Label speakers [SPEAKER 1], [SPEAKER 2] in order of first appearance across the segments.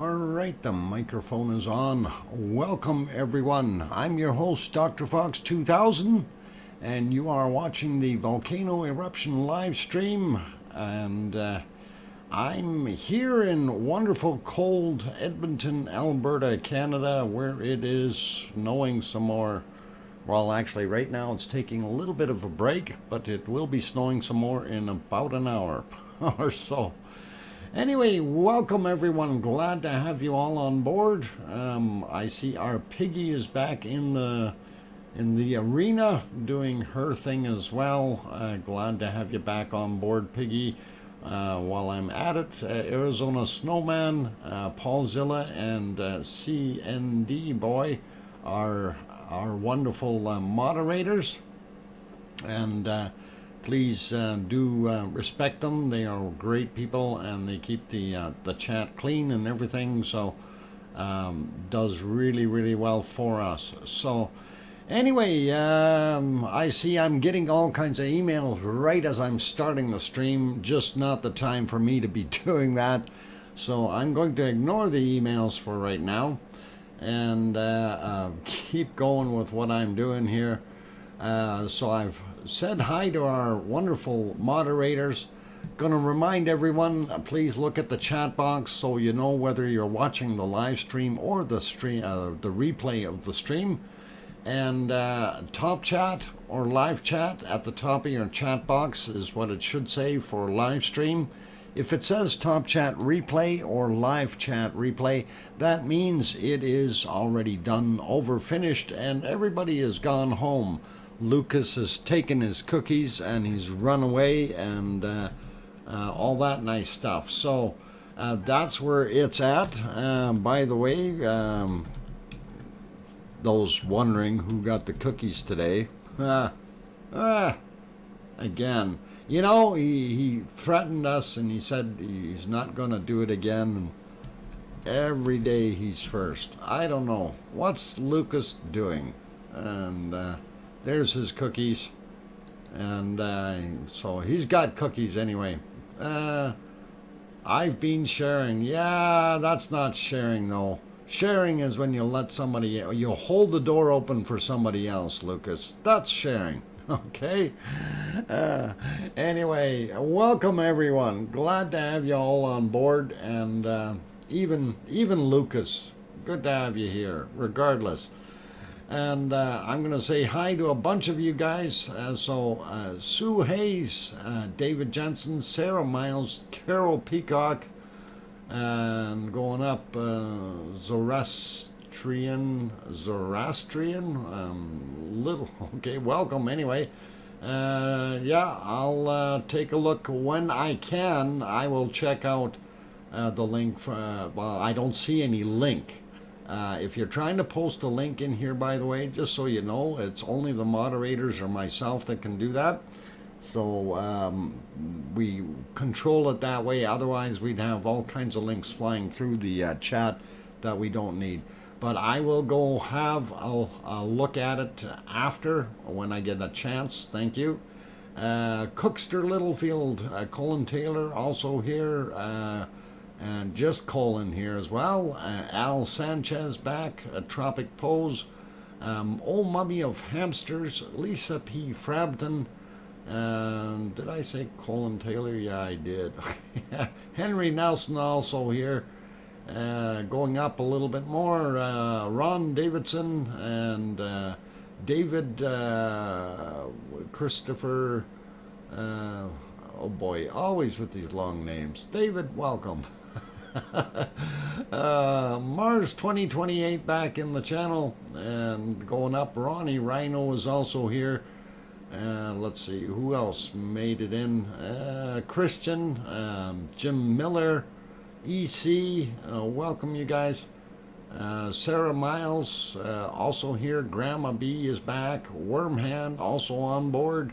[SPEAKER 1] Alright, the microphone is on. Welcome everyone. I'm your host, DrFox2000, and you are watching the Volcano Eruption live stream. And I'm here in wonderful cold Edmonton, Alberta, Canada, where it is snowing some more. Well, actually right now it's taking a little bit of a break, but it will be snowing some more in about an hour or so. Anyway, welcome everyone. Glad to have you all on board. I see our piggy is back in the arena doing her thing as well. Glad to have you back on board, piggy. While I'm at it, Arizona Snowman, Paulzilla, and CND Boy are our wonderful moderators. And please do respect them. They are great people, and they keep the chat clean and everything. So does really well for us. So anyway, I see I'm getting all kinds of emails right as I'm starting the stream. Just not the time for me to be doing that. So I'm going to ignore the emails for right now and keep going with what I'm doing here. So I've said hi to our wonderful moderators. Gonna remind everyone, please look at the chat box so you know whether you're watching the live stream or the replay of the stream. And top chat or live chat at the top of your chat box is what it should say for live stream. If it says top chat replay or live chat replay, that means it is already done, over, finished, and everybody has gone home. Lucas has taken his cookies and he's run away and all that nice stuff. So that's where it's at. By the way, those wondering who got the cookies today, again, you know, he threatened us and he said he's not going to do it again. And every day he's first. I don't know. What's Lucas doing? And there's his cookies. And so he's got cookies anyway. I've been sharing. Yeah, that's not sharing though. Sharing is when you let somebody, you hold the door open for somebody else, Lucas. That's sharing. Okay. Anyway, welcome everyone. Glad to have you all on board, and even Lucas, good to have you here, regardless. And I'm going to say hi to a bunch of you guys. So Sue Hayes, David Jensen, Sarah Miles, Carol Peacock, and going up Zoroastrian, little, okay, welcome anyway. Yeah, I'll take a look when I can. I will check out the link for, well, I don't see any link. If you're trying to post a link in here, by the way, just so you know, it's only the moderators or myself that can do that. So we control it that way. Otherwise, we'd have all kinds of links flying through the chat that we don't need. But I will go have a look at it after, when I get a chance. Thank you. Cookster Littlefield, Colin Taylor also here. And just Colin here as well. Al Sanchez back, Tropic Pose. Old Mummy of Hamsters, Lisa P. Frampton. Did I say Colin Taylor? Yeah, I did. Henry Nelson also here. Going up a little bit more, Ron Davidson and David Christopher. Oh boy, always with these long names. David, welcome. Mars 2028 back in the channel and going up. Ronnie Rhino is also here. Let's see who else made it in. Christian, Jim Miller, EC, welcome you guys. Sarah Miles also here. Grandma B is back. Wormhand also on board,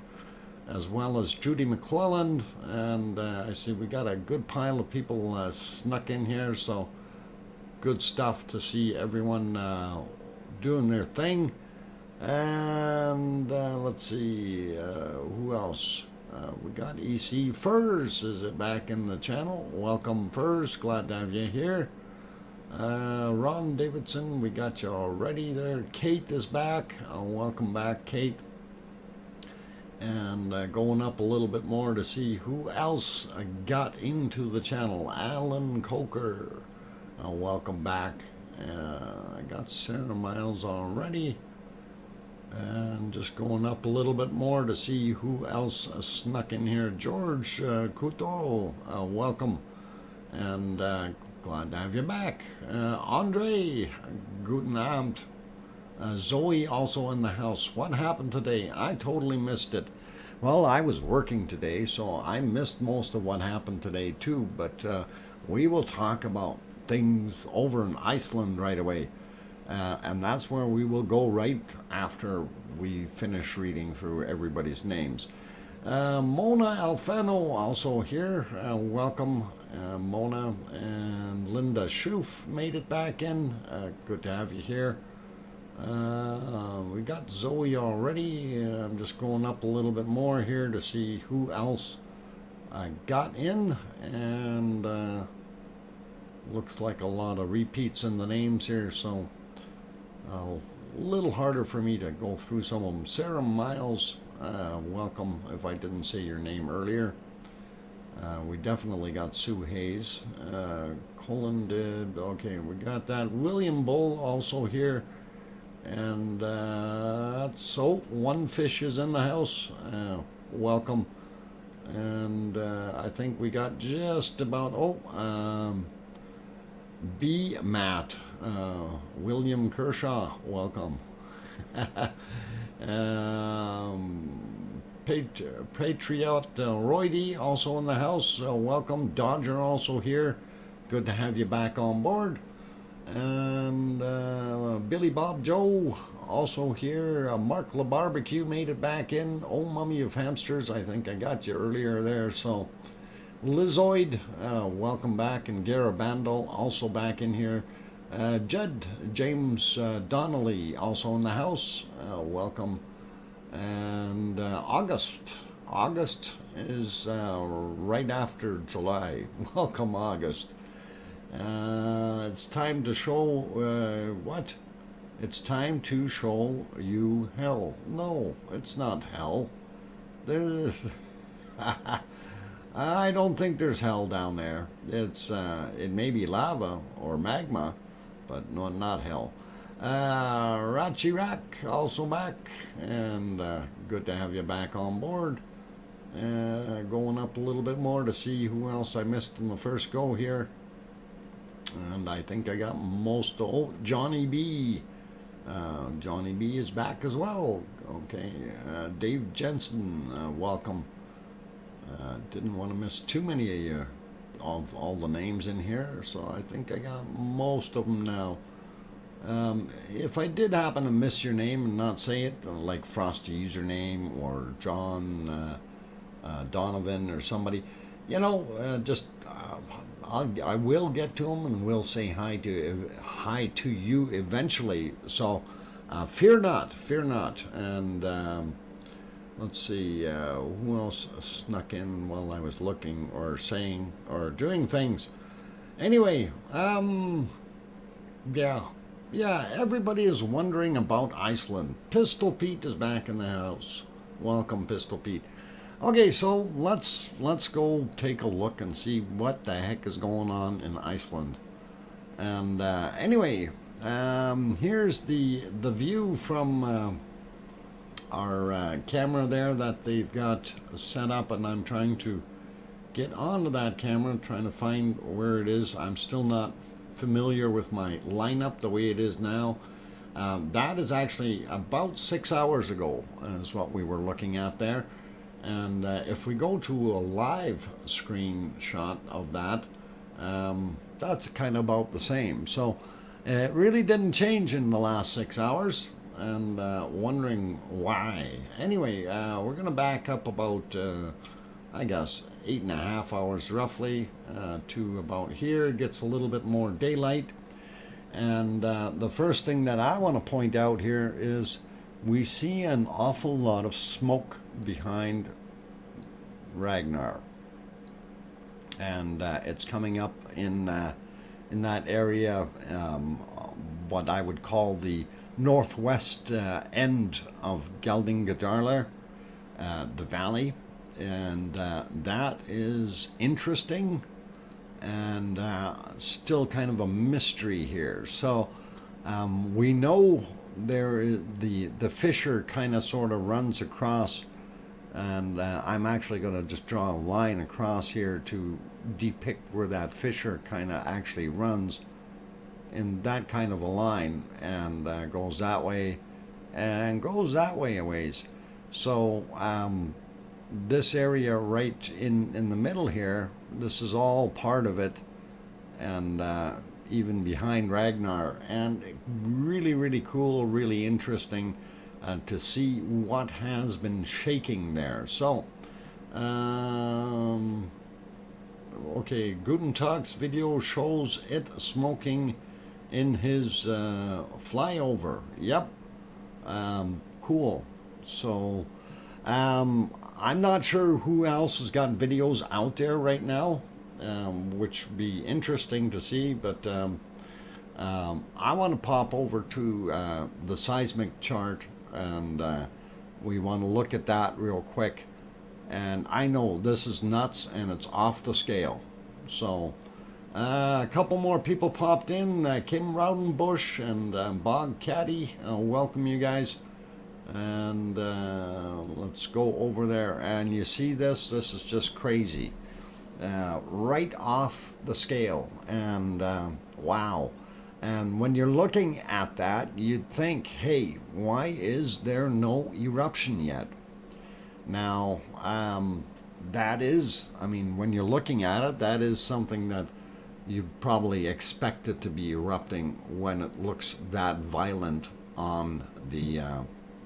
[SPEAKER 1] as well as Judy McClelland. And I see we got a good pile of people snuck in here, so good stuff to see everyone doing their thing. And let's see who else. We got EC Furs is it back in the channel. Welcome Furs, glad to have you here. Ron Davidson, we got you already there. Kate is back. Welcome back, Kate. And going up a little bit more to see who else got into the channel. Alan Coker, welcome back. I got Sarah Miles already. And just going up a little bit more to see who else snuck in here. George Couto, welcome. And glad to have you back. Andre, guten Abend. Zoe also in the house. What happened today? I totally missed it. Well, I was working today, so I missed most of what happened today too. But we will talk about things over in Iceland right away. And that's where we will go right after we finish reading through everybody's names. Mona Alfano also here. Welcome, Mona. And Linda Schoof made it back in. Good to have you here. We got Zoe already. I'm just going up a little bit more here to see who else got in. And looks like a lot of repeats in the names here, so a little harder for me to go through some of them. Sarah Miles, welcome if I didn't say your name earlier. We definitely got Sue Hayes. Colin did. Okay, we got that. William Bull also here. And so one fish is in the house. Welcome. And I think we got just about, B. Matt. William Kershaw, welcome. Patriot Roydy also in the house, welcome. Dodger also here, good to have you back on board. And Billy Bob Joe also here. Mark LaBarbecue made it back in. Oh Mummy of Hamsters, I think I got you earlier there. So Lizoid, welcome back. And Garabandal also back in here. Judd James Donnelly also in the house, welcome. And August is right after July. Welcome, August. It's time to show what? It's time to show you hell. No, it's not hell. There's I don't think there's hell down there. It may be lava or magma, but no, not hell. Rachirak also back, and good to have you back on board. Going up a little bit more to see who else I missed in the first go here. And I think I got most of, oh, Johnny B. Johnny B is back as well. Okay, Dave Jensen, welcome. Didn't want to miss too many of you, of all the names in here, so I think I got most of them now. If I did happen to miss your name and not say it, like Frosty Username or John Donovan or somebody, you know, just I will get to them and will say hi to you eventually. So fear not, fear not. And let's see, who else snuck in while I was looking or saying or doing things. Anyway, yeah, everybody is wondering about Iceland. Pistol Pete is back in the house. Welcome, Pistol Pete. Okay, so let's go take a look and see what the heck is going on in Iceland. And anyway, here's the view from our camera there that they've got set up, and I'm trying to get onto that camera, trying to find where it is. I'm still not familiar with my lineup the way it is now. That is actually about 6 hours ago is what we were looking at there. And if we go to a live screenshot of that, that's kind of about the same. So it really didn't change in the last 6 hours, and wondering why. Anyway, we're going to back up about, I guess, 8.5 hours roughly to about here. It gets a little bit more daylight. And the first thing that I want to point out here is we see an awful lot of smoke behind Ragnar, and it's coming up in in that area, what I would call the northwest end of Geldingadarler, the valley, and that is interesting and still kind of a mystery here. So we know there is the fissure kind of sort of runs across, and I'm actually going to just draw a line across here to depict where that fissure kind of actually runs in that kind of a line, and goes that way and goes that way a ways. So this area right in the middle here, this is all part of it, and even behind Ragnar, and really cool, really interesting to see what has been shaking there. So okay, Guten Tag's video shows it smoking in his flyover. Yep. Cool. So I'm not sure who else has got videos out there right now, which would be interesting to see, but I want to pop over to the seismic chart, and we want to look at that real quick. And I know this is nuts and it's off the scale. So a couple more people popped in, Kim Rowdenbush and Bog Caddy. Welcome you guys. And let's go over there, and you see this is just crazy, right off the scale, and wow. And when you're looking at that, you'd think, hey, why is there no eruption yet? Now that is, I mean, when you're looking at it, that is something that you'd probably expect it to be erupting when it looks that violent on the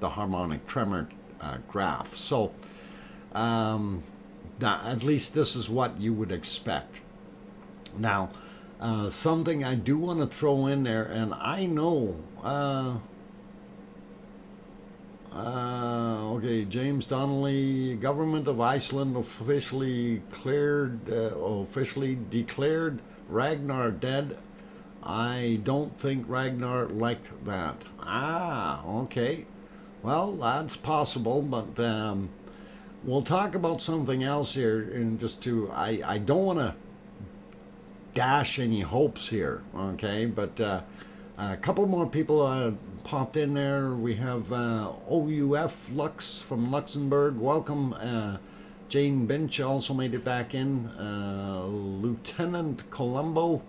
[SPEAKER 1] harmonic tremor graph. So at least this is what you would expect. Now something I do want to throw in there, and I know okay, James Donnelly, government of Iceland officially declared Ragnar dead. I don't think Ragnar liked that. Okay. Well, that's possible, but we'll talk about something else here, and just to, I don't want to dash any hopes here, okay? But a couple more people popped in there. We have OUF Lux from Luxembourg. Welcome. Jane Binch also made it back in. Lieutenant Colombo,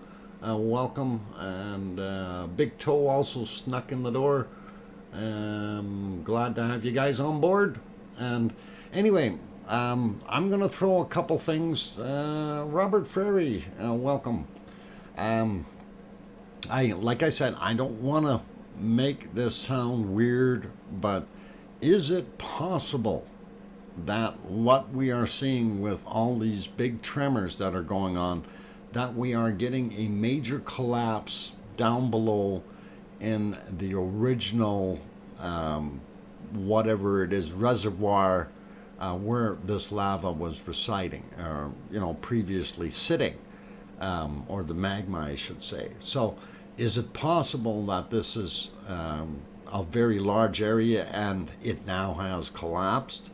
[SPEAKER 1] welcome. And Big Toe also snuck in the door. Glad to have you guys on board. And anyway, I'm gonna throw a couple things. Robert Frary, welcome. Like I said, I don't want to make this sound weird, but is it possible that what we are seeing with all these big tremors that are going on, that we are getting a major collapse down below in the original whatever it is, reservoir where this lava was residing, or previously sitting, or the magma, I should say. So is it possible that this is a very large area and it now has collapsed?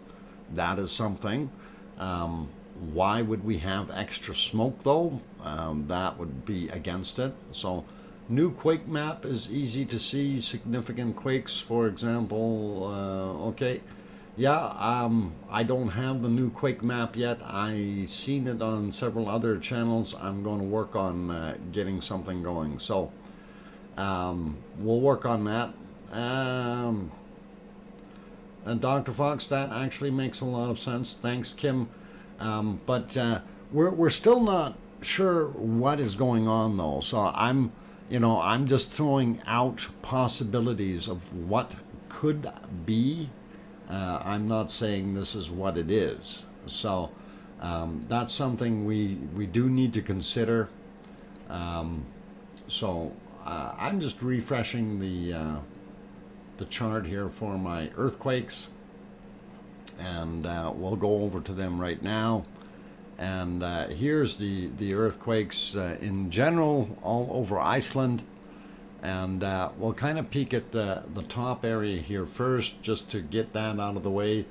[SPEAKER 1] That is something. Why would we have extra smoke though? That would be against it. So new quake map is easy to see. Significant quakes, for example. Okay, yeah, I don't have the new quake map yet. I've seen it on several other channels. I'm going to work on getting something going. So we'll work on that. And Dr. Fox, that actually makes a lot of sense. Thanks, Kim. But we're still not sure what is going on though. So I'm just throwing out possibilities of what could be. I'm not saying this is what it is. So that's something we do need to consider. So I'm just refreshing the chart here for my earthquakes, and we'll go over to them right now. And here's the earthquakes in general all over Iceland. And we'll kind of peek at the top area here first, just to get that out of the way.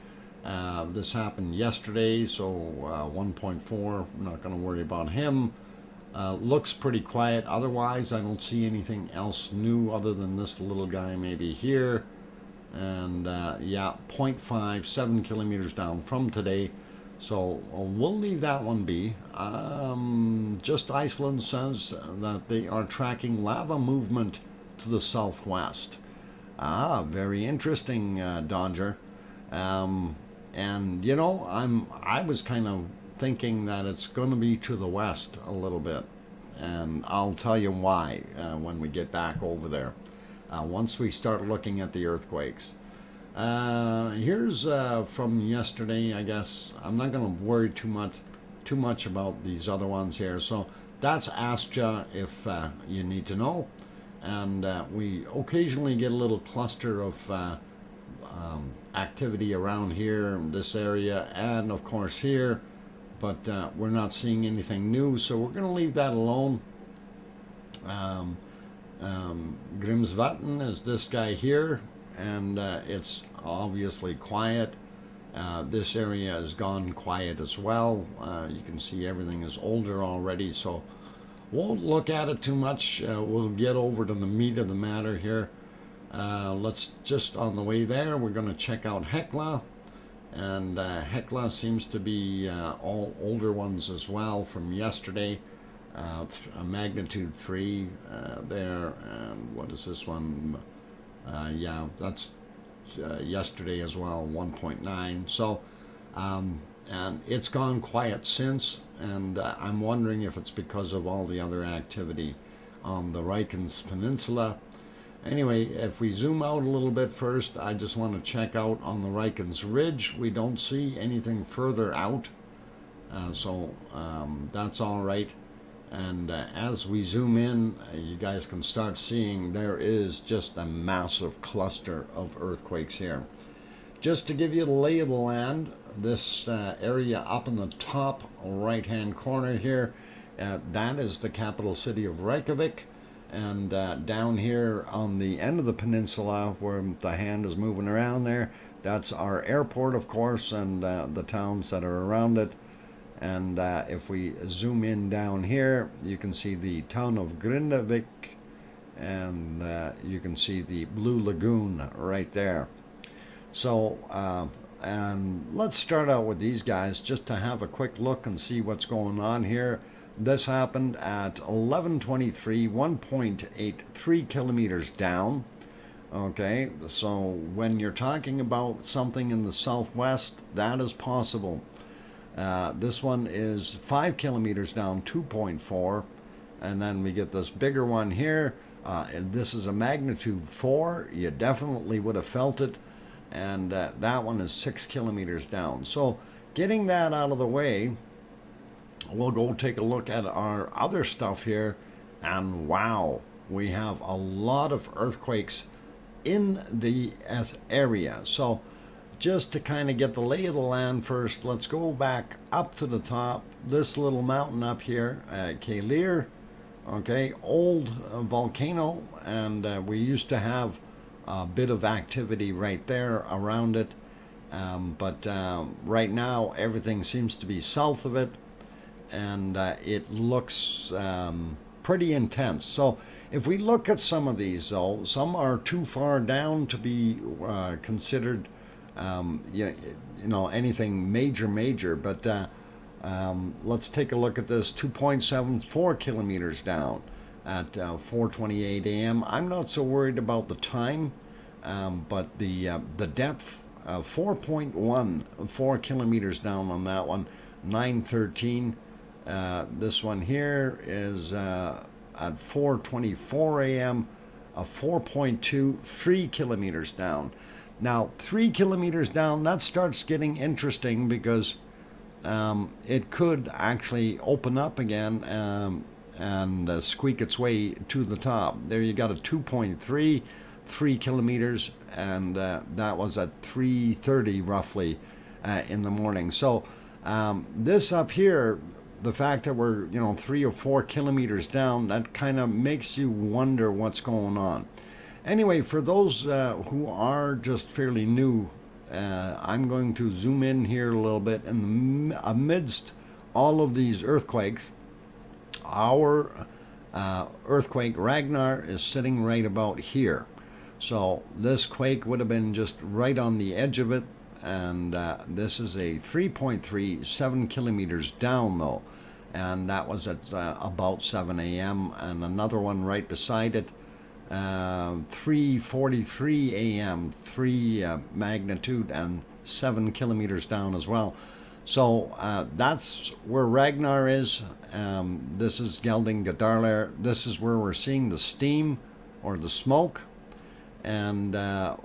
[SPEAKER 1] This happened yesterday, so 1.4, I'm not going to worry about him. Looks pretty quiet. Otherwise, I don't see anything else new other than this little guy maybe here. And yeah, 0.5, 7 kilometers down from today. So we'll leave that one be. Just Iceland says that they are tracking lava movement to the southwest. Ah, very interesting, Dodger. And you know, I was kind of thinking that it's going to be to the west a little bit, and I'll tell you why when we get back over there. Once we start looking at the earthquakes. Here's from yesterday, I guess. I'm not going to worry too much about these other ones here. So that's Astja, if you need to know. And we occasionally get a little cluster of activity around here in this area, and of course here, but we're not seeing anything new, so we're going to leave that alone. Grimsvatn is this guy here, and it's obviously quiet. This area has gone quiet as well. You can see everything is older already, so won't look at it too much. We'll get over to the meat of the matter here. Let's just, on the way there, we're going to check out Hekla. And Hekla seems to be all older ones as well from yesterday. A magnitude 3 there. And what is this one? Yeah, that's yesterday as well, 1.9. So, and it's gone quiet since. And I'm wondering if it's because of all the other activity on the Reykjanes Peninsula. Anyway, if we zoom out a little bit first, I just want to check out on the Reykjanes Ridge. We don't see anything further out, so that's all right. And as we zoom in, you guys can start seeing there is just a massive cluster of earthquakes here. Just to give you the lay of the land, this area up in the top right-hand corner here, that is the capital city of Reykjavik. And down here on the end of the peninsula where the hand is moving around there, that's our airport, of course, and the towns that are around it. And if we zoom in down here, you can see the town of Grindavik, and you can see the Blue Lagoon right there. So and let's start out with these guys just to have a quick look and see what's going on here. This happened at 11:23, 1.83 kilometers down. Okay, so when you're talking about something in the southwest, that is possible. This one is 5 kilometers down, 2.4, and then we get this bigger one here. And this is a magnitude 4. You definitely would have felt it, and that one is 6 kilometers down. So getting that out of the way, we'll go take a look at our other stuff here, and wow, we have a lot of earthquakes in the area. So just to kind of get the lay of the land first, let's go back up to the top. This little mountain up here, Keilir, okay, old volcano, and we used to have a bit of activity right there around it, but right now everything seems to be south of it, and it looks pretty intense. So if we look at some of these, though, some are too far down to be considered you know, anything major, but let's take a look at this. 2.74 kilometers down at 4:28 a.m. I'm not so worried about the time, but the depth, 4.14 kilometers down on that one, 9:13. This one here is at 4:24 a.m., 4.23 kilometers down. Now, 3 kilometers down, that starts getting interesting because it could actually open up again and squeak its way to the top. There you got a 2.3, 3 kilometers, and that was at 3:30 roughly in the morning. So This up here, the fact that we're 3 or 4 kilometers down, that kind of makes you wonder what's going on. Anyway, for those who are just fairly new, I'm going to zoom in here a little bit. Amidst all of these earthquakes, our earthquake Ragnar is sitting right about here. So this quake would have been just right on the edge of it, and this is a 3.37 kilometers down though, and that was at about 7 a.m. and another one right beside it, 3:43 a.m., 3 magnitude and 7 kilometers down as well. So that's where Ragnar is. This is Geldingadarler. This is where we're seeing the steam or the smoke, and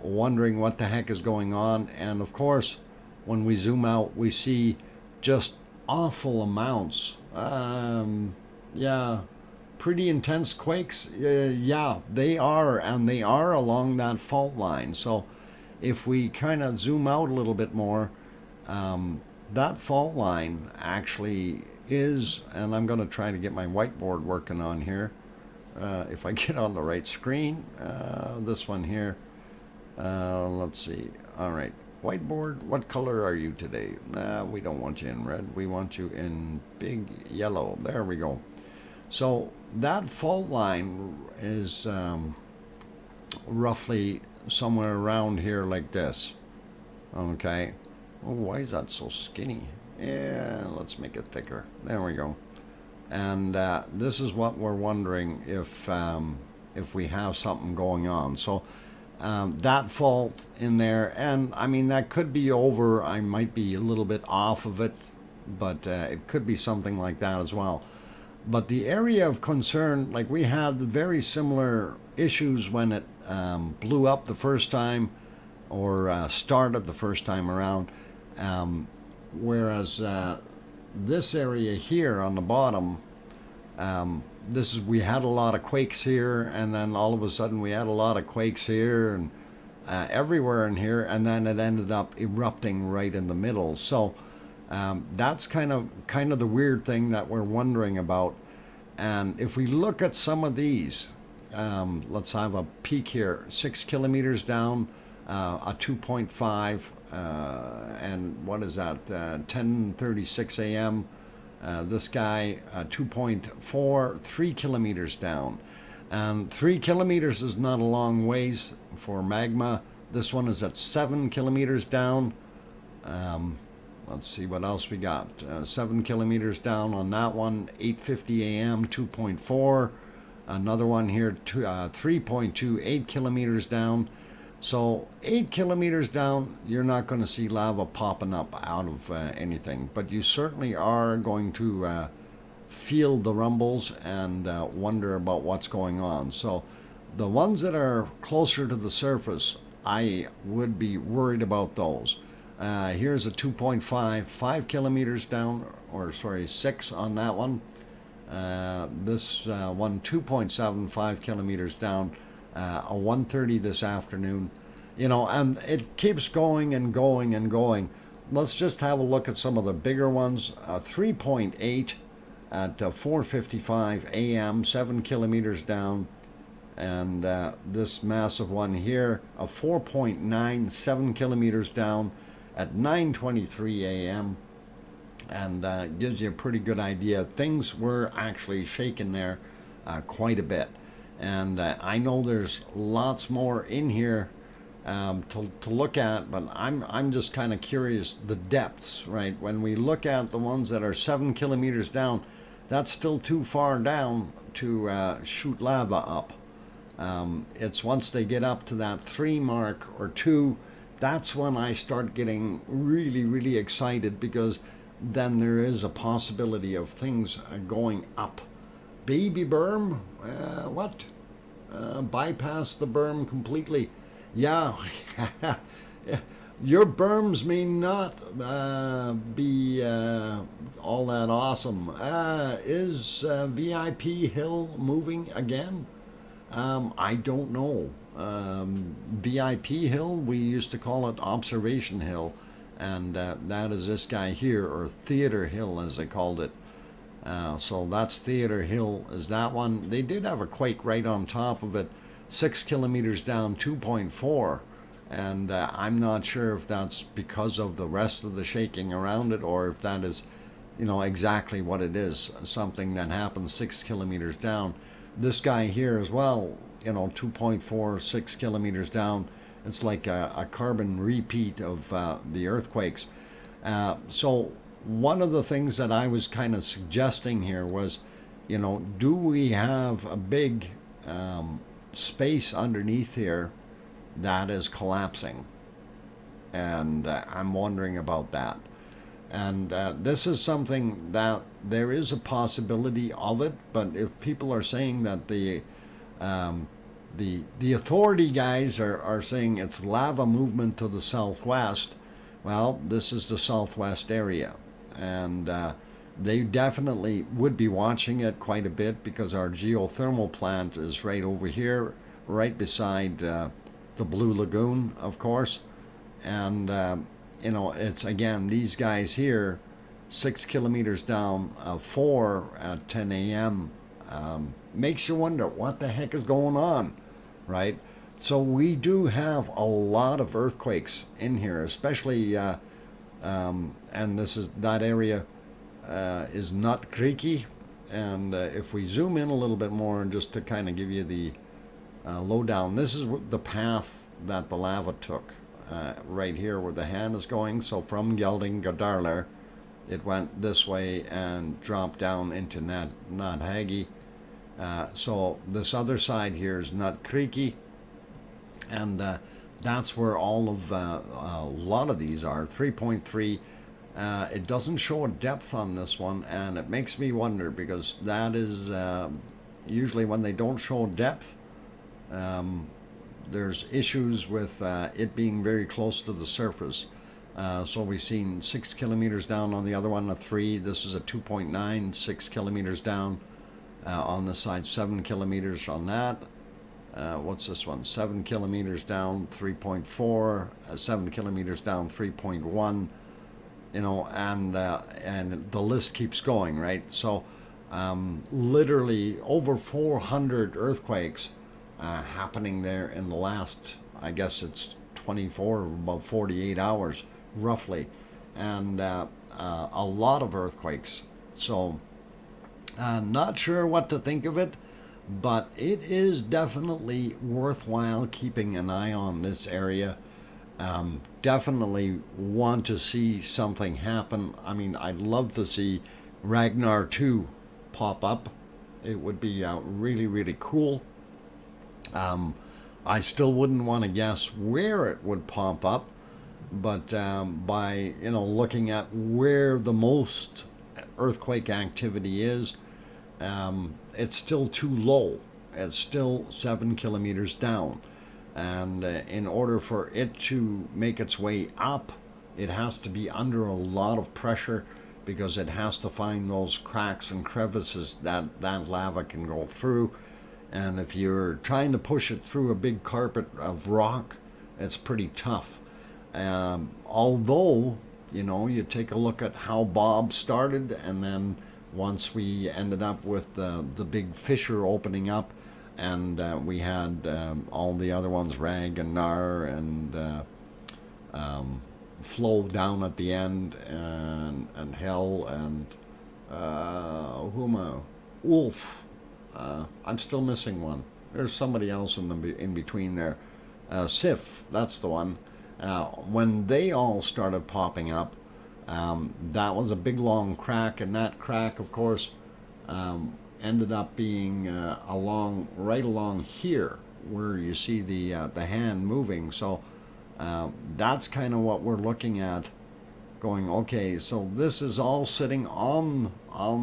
[SPEAKER 1] wondering what the heck is going on. And of course, when we zoom out, we see just awful amounts. Yeah, pretty intense quakes. Yeah, they are, and they are along that fault line. So if we kind of zoom out a little bit more, that fault line actually is, and I'm going to try to get my whiteboard working on here. If I get on the right screen, this one here, let's see. All right, whiteboard, what color are you today? We don't want you in red, we want you in big yellow. There we go. So that fault line is roughly somewhere around here like this. Okay. Oh, why is that so skinny? Yeah, let's make it thicker. There we go. And this is what we're wondering if we have something going on. So that fault in there, and I mean that could be over. I might be a little bit off of it, but it could be something like that as well. But the area of concern, like we had very similar issues when it blew up the first time, or started the first time around. Whereas this area here on the bottom, we had a lot of quakes here, and then all of a sudden we had a lot of quakes here and everywhere in here, and then it ended up erupting right in the middle. So that's kind of the weird thing that we're wondering about. And if we look at some of these, let's have a peek here. 6 kilometers down, a 2.5. And what is that? 10:36 a.m. This guy 2.4, 3 kilometers down, and 3 kilometers is not a long ways for magma. This one is at 7 kilometers down. Let's see what else we got. 7 kilometers down on that one. 8:50 a.m. 2.4. Another one here, 3.2, 8 kilometers down. So 8 kilometers down, you're not going to see lava popping up out of anything, but you certainly are going to feel the rumbles and wonder about what's going on. So the ones that are closer to the surface, I would be worried about those. Here's a 2.5, 5 kilometers down, or sorry, 6 on that one. This one, 2.75 kilometers down. A 1:30 this afternoon, and it keeps going and going and going. Let's just have a look at some of the bigger ones. 3.8 at 4:55 a.m., 7 kilometers down, and this massive one here, a 4.9, 7 kilometers down at 9:23 a.m., and gives you a pretty good idea. Things were actually shaking there quite a bit. And I know there's lots more in here to look at, but I'm just kind of curious the depths, right? When we look at the ones that are 7 kilometers down, that's still too far down to shoot lava up. It's once they get up to that 3 mark or 2, that's when I start getting really, really excited, because then there is a possibility of things going up. Baby berm? What? Bypass the berm completely. Yeah, your berms may not be all that awesome. Is VIP Hill moving again? I don't know. VIP Hill, we used to call it Observation Hill. and that is this guy here, or Theater Hill as they called it. So that's Theater Hill, is that one. They did have a quake right on top of it, 6 kilometers down, 2.4. And I'm not sure if that's because of the rest of the shaking around it, or if that is, you know, exactly what it is, something that happens 6 kilometers down. This guy here as well, you know, 2.4, 6 kilometers down. It's like a carbon repeat of the earthquakes. So one of the things that I was kind of suggesting here was, you know, do we have a big space underneath here that is collapsing? And I'm wondering about that. And this is something that there is a possibility of it, but if people are saying that the authority guys are saying it's lava movement to the southwest, well, this is the southwest area, and they definitely would be watching it quite a bit, because our geothermal plant is right over here, right beside the Blue Lagoon, of course. And you know, it's again these guys here, 6 kilometers down, 4 at 10 a.m. Makes you wonder what the heck is going on, right? So we do have a lot of earthquakes in here, especially and this is, that area is Nut Creeky. And if we zoom in a little bit more, and just to kind of give you the lowdown, this is the path that the lava took, right here where the hand is going. So from Gelding-Gardarler, it went this way and dropped down into Nat Hagi. So this other side here is Nut Creeky, and that's where all of a lot of these are. 3.3. It doesn't show a depth on this one, and it makes me wonder, because that is usually when they don't show depth, there's issues with it being very close to the surface. So we've seen 6 kilometers down on the other one, a 3. This is a 2.9, 6 kilometers down on this side, 7 kilometers on that. What's this one? 7 kilometers down, 3.4, 7 kilometers down, 3.1. You know, and the list keeps going, right? So literally over 400 earthquakes happening there in the last, I guess it's 24, about 48 hours, roughly, and a lot of earthquakes. So not sure what to think of it, but it is definitely worthwhile keeping an eye on this area. Definitely want to see something happen. I mean, I'd love to see Ragnar 2 pop up. It would be really, really cool. I still wouldn't want to guess where it would pop up, but by, you know, looking at where the most earthquake activity is, it's still too low. It's still 7 kilometers down. And in order for it to make its way up, it has to be under a lot of pressure, because it has to find those cracks and crevices that lava can go through. And if you're trying to push it through a big carpet of rock, it's pretty tough. Although, you know, you take a look at how Bob started, and then once we ended up with the big fissure opening up, and we had all the other ones, Ragnar and Flow down at the end, and Hell, and Wolf. I'm still missing one. There's somebody else in between there. Sif, that's the one. When they all started popping up, that was a big long crack, and that crack, of course, ended up being right along here, where you see the hand moving. So that's kind of what we're looking at, going, okay, so this is all sitting on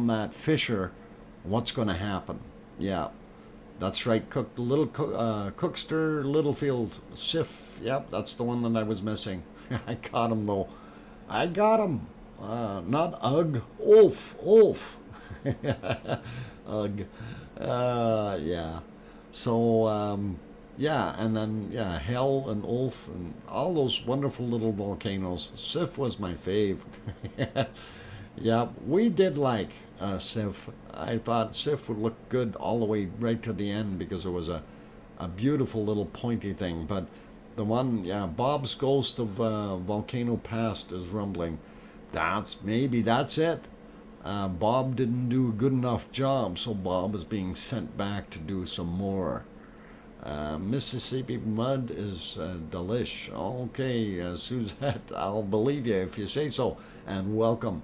[SPEAKER 1] that fissure. What's going to happen? Yeah, that's right. Cookster, Littlefield, Sif. Yep, that's the one that I was missing. I got him though. I got him. Not Ugg. Ulf. Ugh. Yeah. So Yeah, and then yeah, Hell and Ulf and all those wonderful little volcanoes. Sif was my fave. Yeah, we did like Sif. I thought Sif would look good all the way right to the end because it was a beautiful little pointy thing. But the one, yeah, Bob's Ghost of Volcano Past is rumbling. Maybe that's it. Bob didn't do a good enough job, so Bob is being sent back to do some more. Mississippi mud is delish. Okay, Suzette, I'll believe you if you say so, and welcome.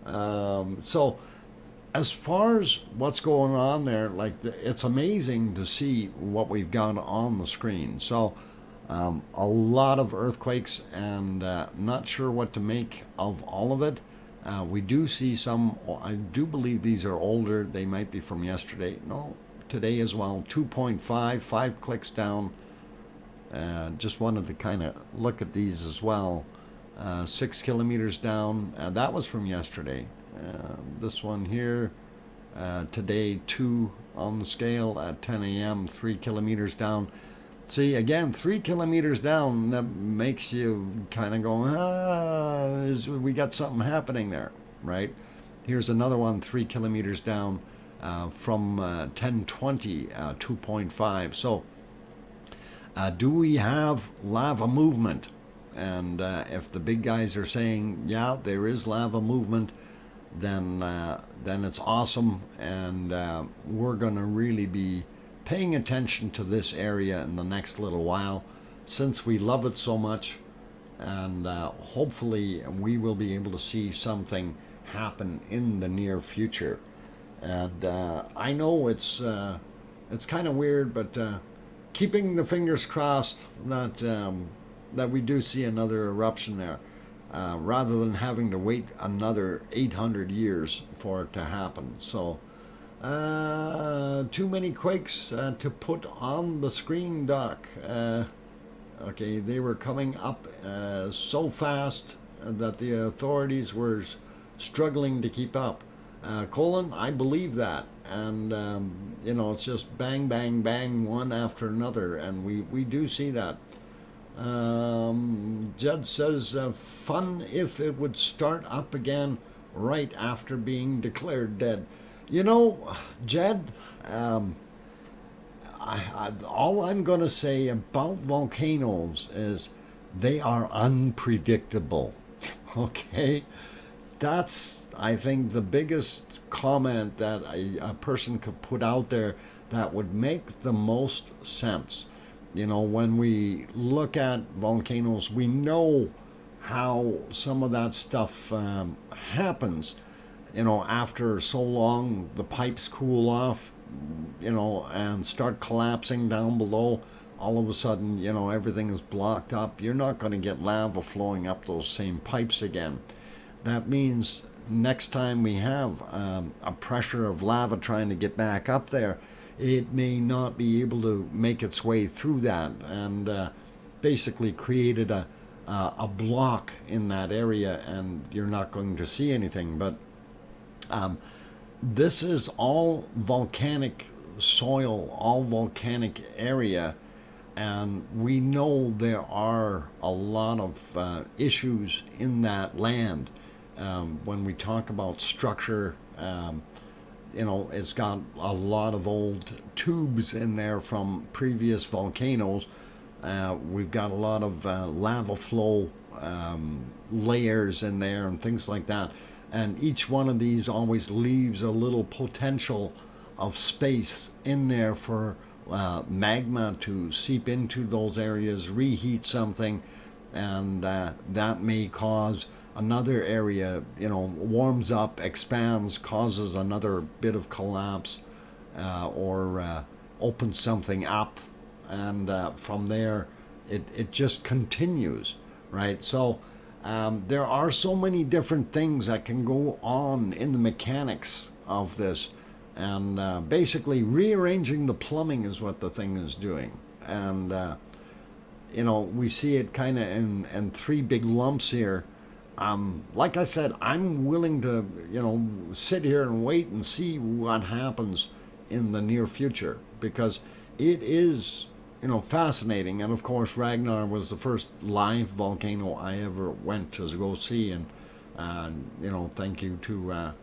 [SPEAKER 1] So, as far as what's going on there, like it's amazing to see what we've got on the screen. So, a lot of earthquakes, and not sure what to make of all of it. We do see some. I do believe these are older. They might be from yesterday. No, today as well. 2.5, 5 clicks down. Just wanted to kind of look at these as well. 6 kilometers down. That was from yesterday. This one here, today 2 on the scale at 10 a.m., 3 kilometers down. See, again, 3 kilometers down, that makes you kind of go, we got something happening there, right? Here's another one, 3 kilometers down from 1020, 2.5. So, do we have lava movement? And if the big guys are saying, yeah, there is lava movement, then it's awesome, and we're going to really be paying attention to this area in the next little while, since we love it so much, and hopefully we will be able to see something happen in the near future. And I know it's kind of weird, but keeping the fingers crossed that we do see another eruption there, rather than having to wait another 800 years for it to happen. So. Too many quakes to put on the screen, Doc. Okay, they were coming up so fast that the authorities were struggling to keep up. Colin, I believe that. And, it's just bang, bang, bang, one after another. And we do see that. Jed says, fun if it would start up again right after being declared dead. You know, Jed, all I'm going to say about volcanoes is they are unpredictable. Okay? That's, I think, the biggest comment that a person could put out there that would make the most sense. You know, when we look at volcanoes, we know how some of that stuff happens. You know, after so long, the pipes cool off, and start collapsing down below. All of a sudden, everything is blocked up. You're not going to get lava flowing up those same pipes again. That means next time we have a pressure of lava trying to get back up there, it may not be able to make its way through that, and basically created a block in that area, and you're not going to see anything. But this is all volcanic soil, all volcanic area, and we know there are a lot of issues in that land. When we talk about structure, it's got a lot of old tubes in there from previous volcanoes. We've got a lot of lava flow layers in there and things like that. And each one of these always leaves a little potential of space in there for magma to seep into those areas, reheat something, and that may cause another area, warms up, expands, causes another bit of collapse, or opens something up, and from there it just continues, right? So there are so many different things that can go on in the mechanics of this, and basically rearranging the plumbing is what the thing is doing. And we see it kind of in three big lumps here. Like I said, I'm willing to sit here and wait and see what happens in the near future, because it is fascinating. And of course, Ragnar was the first live volcano I ever went to go see, and thank you to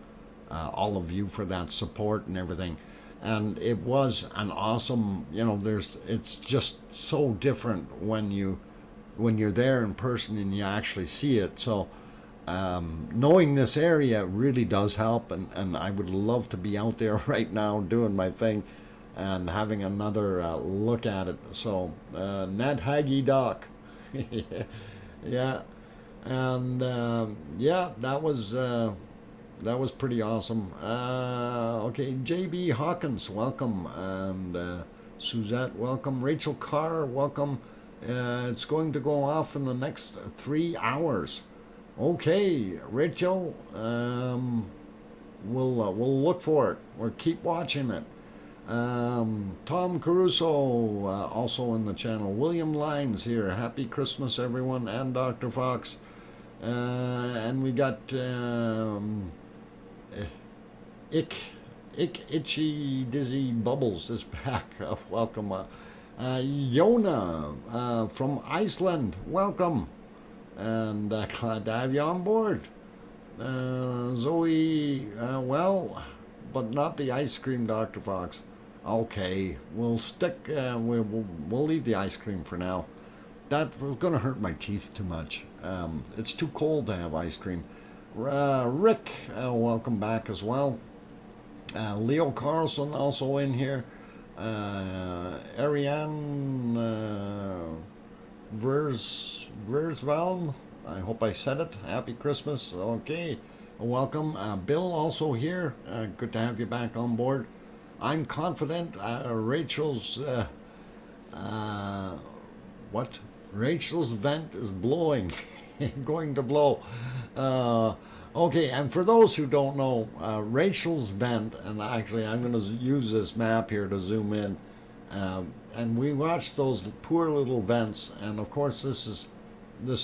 [SPEAKER 1] all of you for that support and everything. And it was an awesome, it's just so different when you're there in person and you actually see it. So knowing this area really does help, and I would love to be out there right now doing my thing and having another look at it. So Nat Haggy Doc. Yeah. And that was pretty awesome. Okay, JB Hawkins, welcome. And Suzette, welcome. Rachel Carr, welcome. It's going to go off in the next 3 hours. Okay, Rachel, we'll look for it. We'll keep watching it. Tom Caruso, also in the channel. William Lines here. Happy Christmas, everyone, and Dr. Fox. And we got Itchy Dizzy Bubbles is back. Welcome. Yona from Iceland, welcome. And glad to have you on board. Zoe, well, but not the ice cream, Dr. Fox. Okay, we'll stick, we'll leave the ice cream for now. That's going to hurt my teeth too much. It's too cold to have ice cream. Rick, welcome back as well. Leo Carlson also in here. Ariane Versval, I hope I said it. Happy Christmas. Okay, welcome. Bill also here. Good to have you back on board. I'm confident Rachel's Rachel's vent is blowing. Going to blow. Okay, and for those who don't know, Rachel's vent, and actually I'm going to use this map here to zoom in, and we watched those poor little vents, and of course this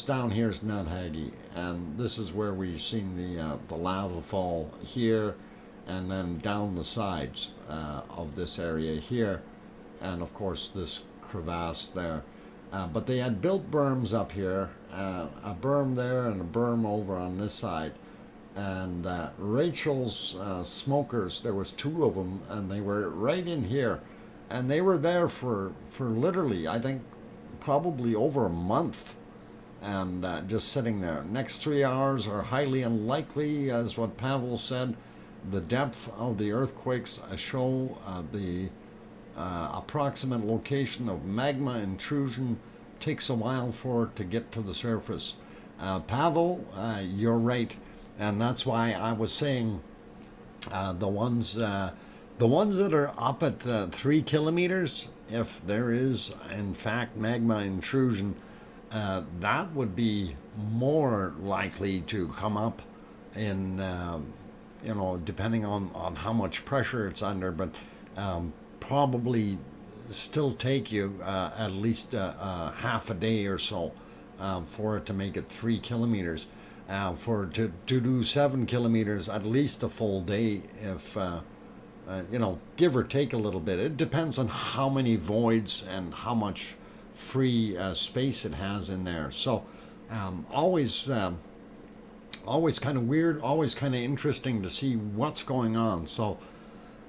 [SPEAKER 1] down here is Nut Haggy, and this is where we've seen the lava fall here, and then down the sides of this area here, and of course this crevasse there. But they had built berms up here, a berm there and a berm over on this side. And Rachel's smokers, there was 2 of them, and they were right in here. And they were there for literally, I think, probably over a month. And just sitting there. Next 3 hours are highly unlikely, as what Pavel said. The depth of the earthquakes show the approximate location of magma intrusion. Takes a while for it to get to the surface. Pavel, you're right, and that's why I was saying the ones that are up at 3 kilometers, if there is in fact magma intrusion, that would be more likely to come up in depending on how much pressure it's under, but probably still take you at least half a day or so for it to make it 3 kilometers. To do 7 kilometers, at least a full day, if give or take a little bit. It depends on how many voids and how much free space it has in there. So always kind of weird, always kind of interesting to see what's going on. So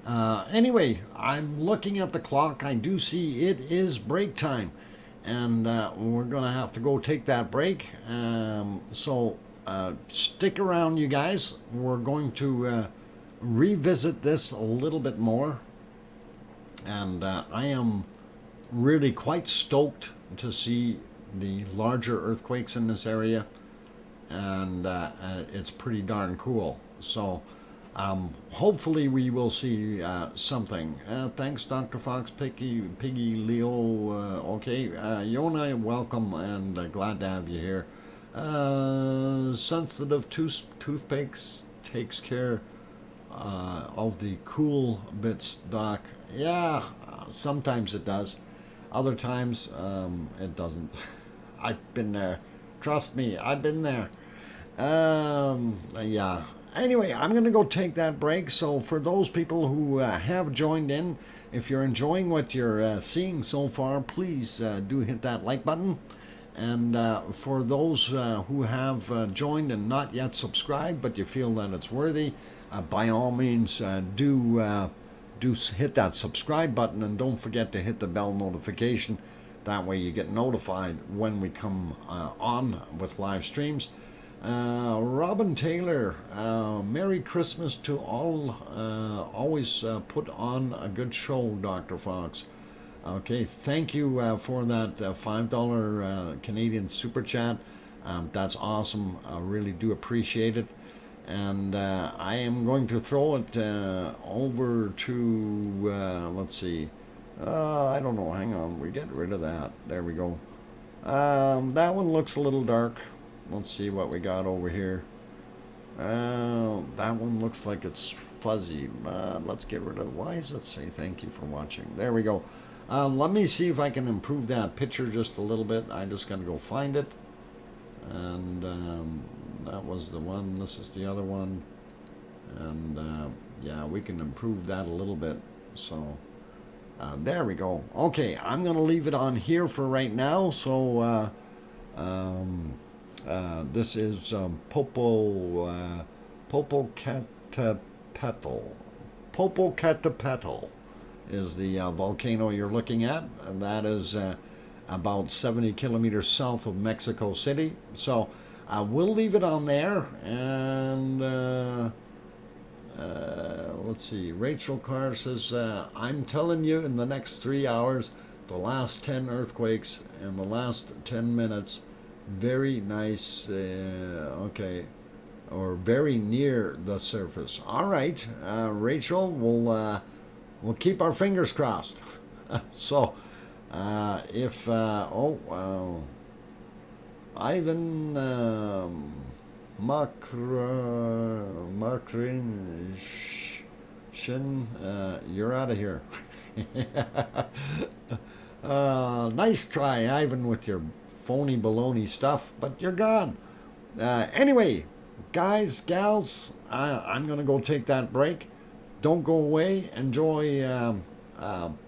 [SPEAKER 1] anyway, I'm looking at the clock. I do see it is break time, and we're gonna have to go take that break. So stick around, you guys. We're going to revisit this a little bit more, and I am really quite stoked to see the larger earthquakes in this area, and it's pretty darn cool. So hopefully we will see something. Thanks, Dr. Fox, Piggy, Leo. Okay, Yona, welcome, and glad to have you here. Sensitive toothpicks takes care of the cool bits, Doc. Yeah, sometimes it does. Other times it doesn't. I've been there. Trust me, I've been there. Yeah. Anyway, I'm going to go take that break. So for those people who have joined in, if you're enjoying what you're seeing so far, please do hit that like button. And for those who have joined and not yet subscribed, but you feel that it's worthy, by all means do hit that subscribe button, and don't forget to hit the bell notification. That way you get notified when we come on with live streams. Robin Taylor, Merry Christmas to all. Always put on a good show, Dr. Fox. Okay, thank you for that $5 Canadian super chat. That's awesome. I really do appreciate it. And I am going to throw it over to, let's see, I don't know, hang on, we get rid of that. There we go. That one looks a little dark. Let's see what we got over here. That one looks like it's fuzzy. Let's get rid of, why does it say thank you for watching? There we go. Let me see if I can improve that picture just a little bit. I just gotta go find it. And that was the one, this is the other one. And yeah, we can improve that a little bit. So there we go. Okay, I'm gonna leave it on here for right now. So this is Popocatepetl is the volcano you're looking at, and that is about 70 kilometers south of Mexico City. So we'll leave it on there. And let's see, Rachel Carr says, I'm telling you, in the next 3 hours, the last 10 earthquakes in the last 10 minutes, very nice, okay, or very near the surface. All right, Rachel, we'll keep our fingers crossed. So if Ivan Makrin, you're out of here. Nice try, Ivan, with your phony baloney stuff, but you're gone. Anyway, guys, gals, I'm gonna go take that break. Don't go away. Enjoy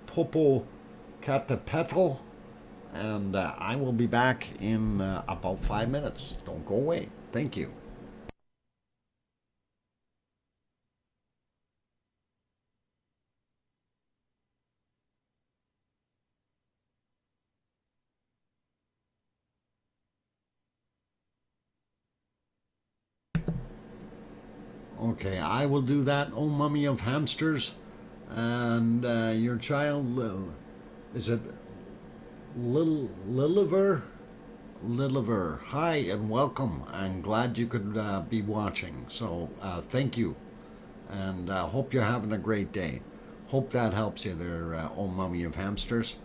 [SPEAKER 1] Popocatepetl, and I will be back in about 5 minutes. Don't go away. Thank you. Okay, I will do that, oh mummy of hamsters. And your child, is it Liliver? Liliver, hi and welcome. I'm glad you could be watching. So thank you, and hope you're having a great day. Hope that helps you there, oh mummy of hamsters.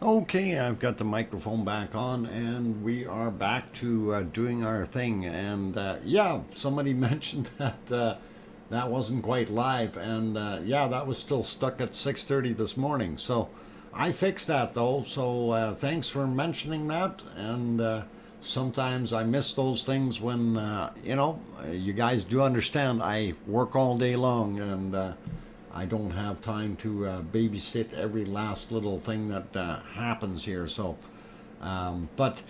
[SPEAKER 1] Okay, I've got the microphone back on, and we are back to doing our thing. And yeah, somebody mentioned that that wasn't quite live, and yeah, that was still stuck at 6:30 this morning. So I fixed that though. So thanks for mentioning that. And sometimes I miss those things when you know, you guys do understand. I work all day long, and I don't have time to babysit every last little thing that happens here. So, but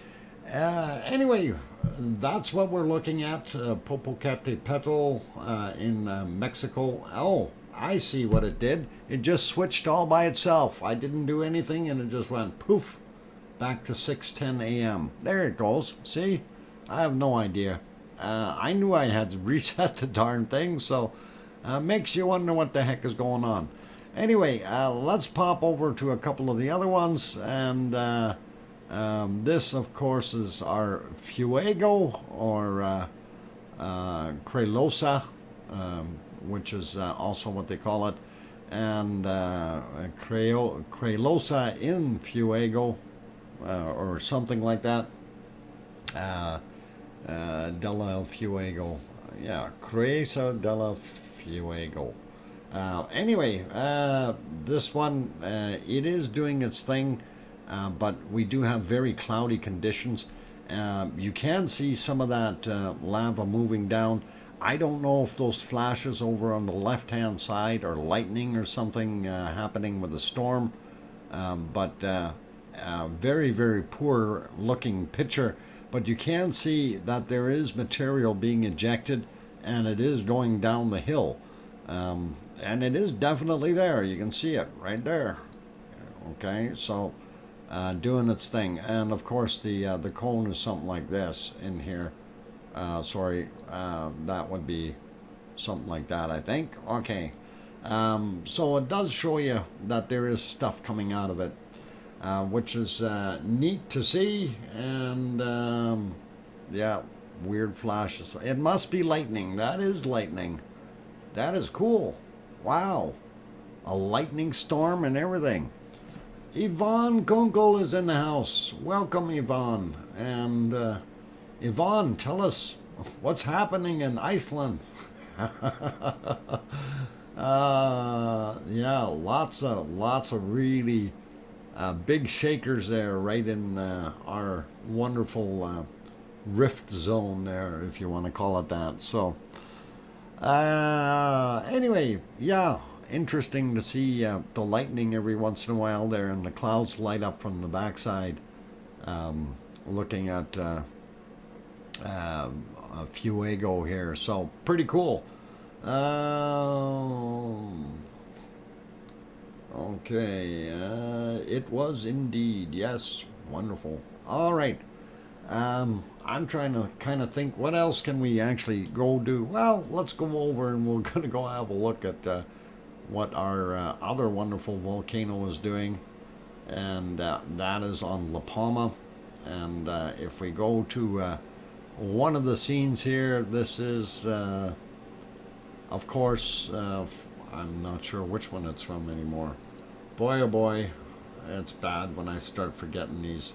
[SPEAKER 1] anyway, that's what we're looking at. Popocatepetl in Mexico. Oh, I see what it did. It just switched all by itself. I didn't do anything, and it just went poof, back to 6:10 a.m. There it goes. See, I have no idea. I knew I had to reset the darn thing, so. Makes you wonder what the heck is going on. Anyway, let's pop over to a couple of the other ones. And this, of course, is our Fuego or Crelosa, which is also what they call it. And Crelosa in Fuego, or something like that. Della Fuego. Yeah, Creesa della Fuego. Anyway, this one, it is doing its thing, but we do have very cloudy conditions. You can see some of that lava moving down. I don't know if those flashes over on the left-hand side are lightning or something happening with the storm, but very, very poor looking picture. But you can see that there is material being ejected, and it is going down the hill, and it is definitely there. You can see it right there. Okay, so doing its thing, and of course the cone is something like this in here. Sorry, that would be something like that, I think. Okay, so it does show you that there is stuff coming out of it, which is neat to see, and yeah. Weird flashes. It must be lightning. That is lightning. That is cool. Wow. A lightning storm and everything. Yvonne Kunkel is in the house. Welcome, Yvonne. And Yvonne, tell us what's happening in Iceland. Yeah, lots of really big shakers there, right in our wonderful rift zone there, if you want to call it that. So anyway, yeah, interesting to see the lightning every once in a while there, and the clouds light up from the backside, looking at Fuego here. So pretty cool. Okay, it was indeed, yes, wonderful. All right. I'm trying to kind of think, what else can we actually go do? Well, let's go over and we're going to go have a look at what our other wonderful volcano is doing. And that is on La Palma. And if we go to one of the scenes here, this is, of course, I'm not sure which one it's from anymore. Boy, oh boy, it's bad when I start forgetting these.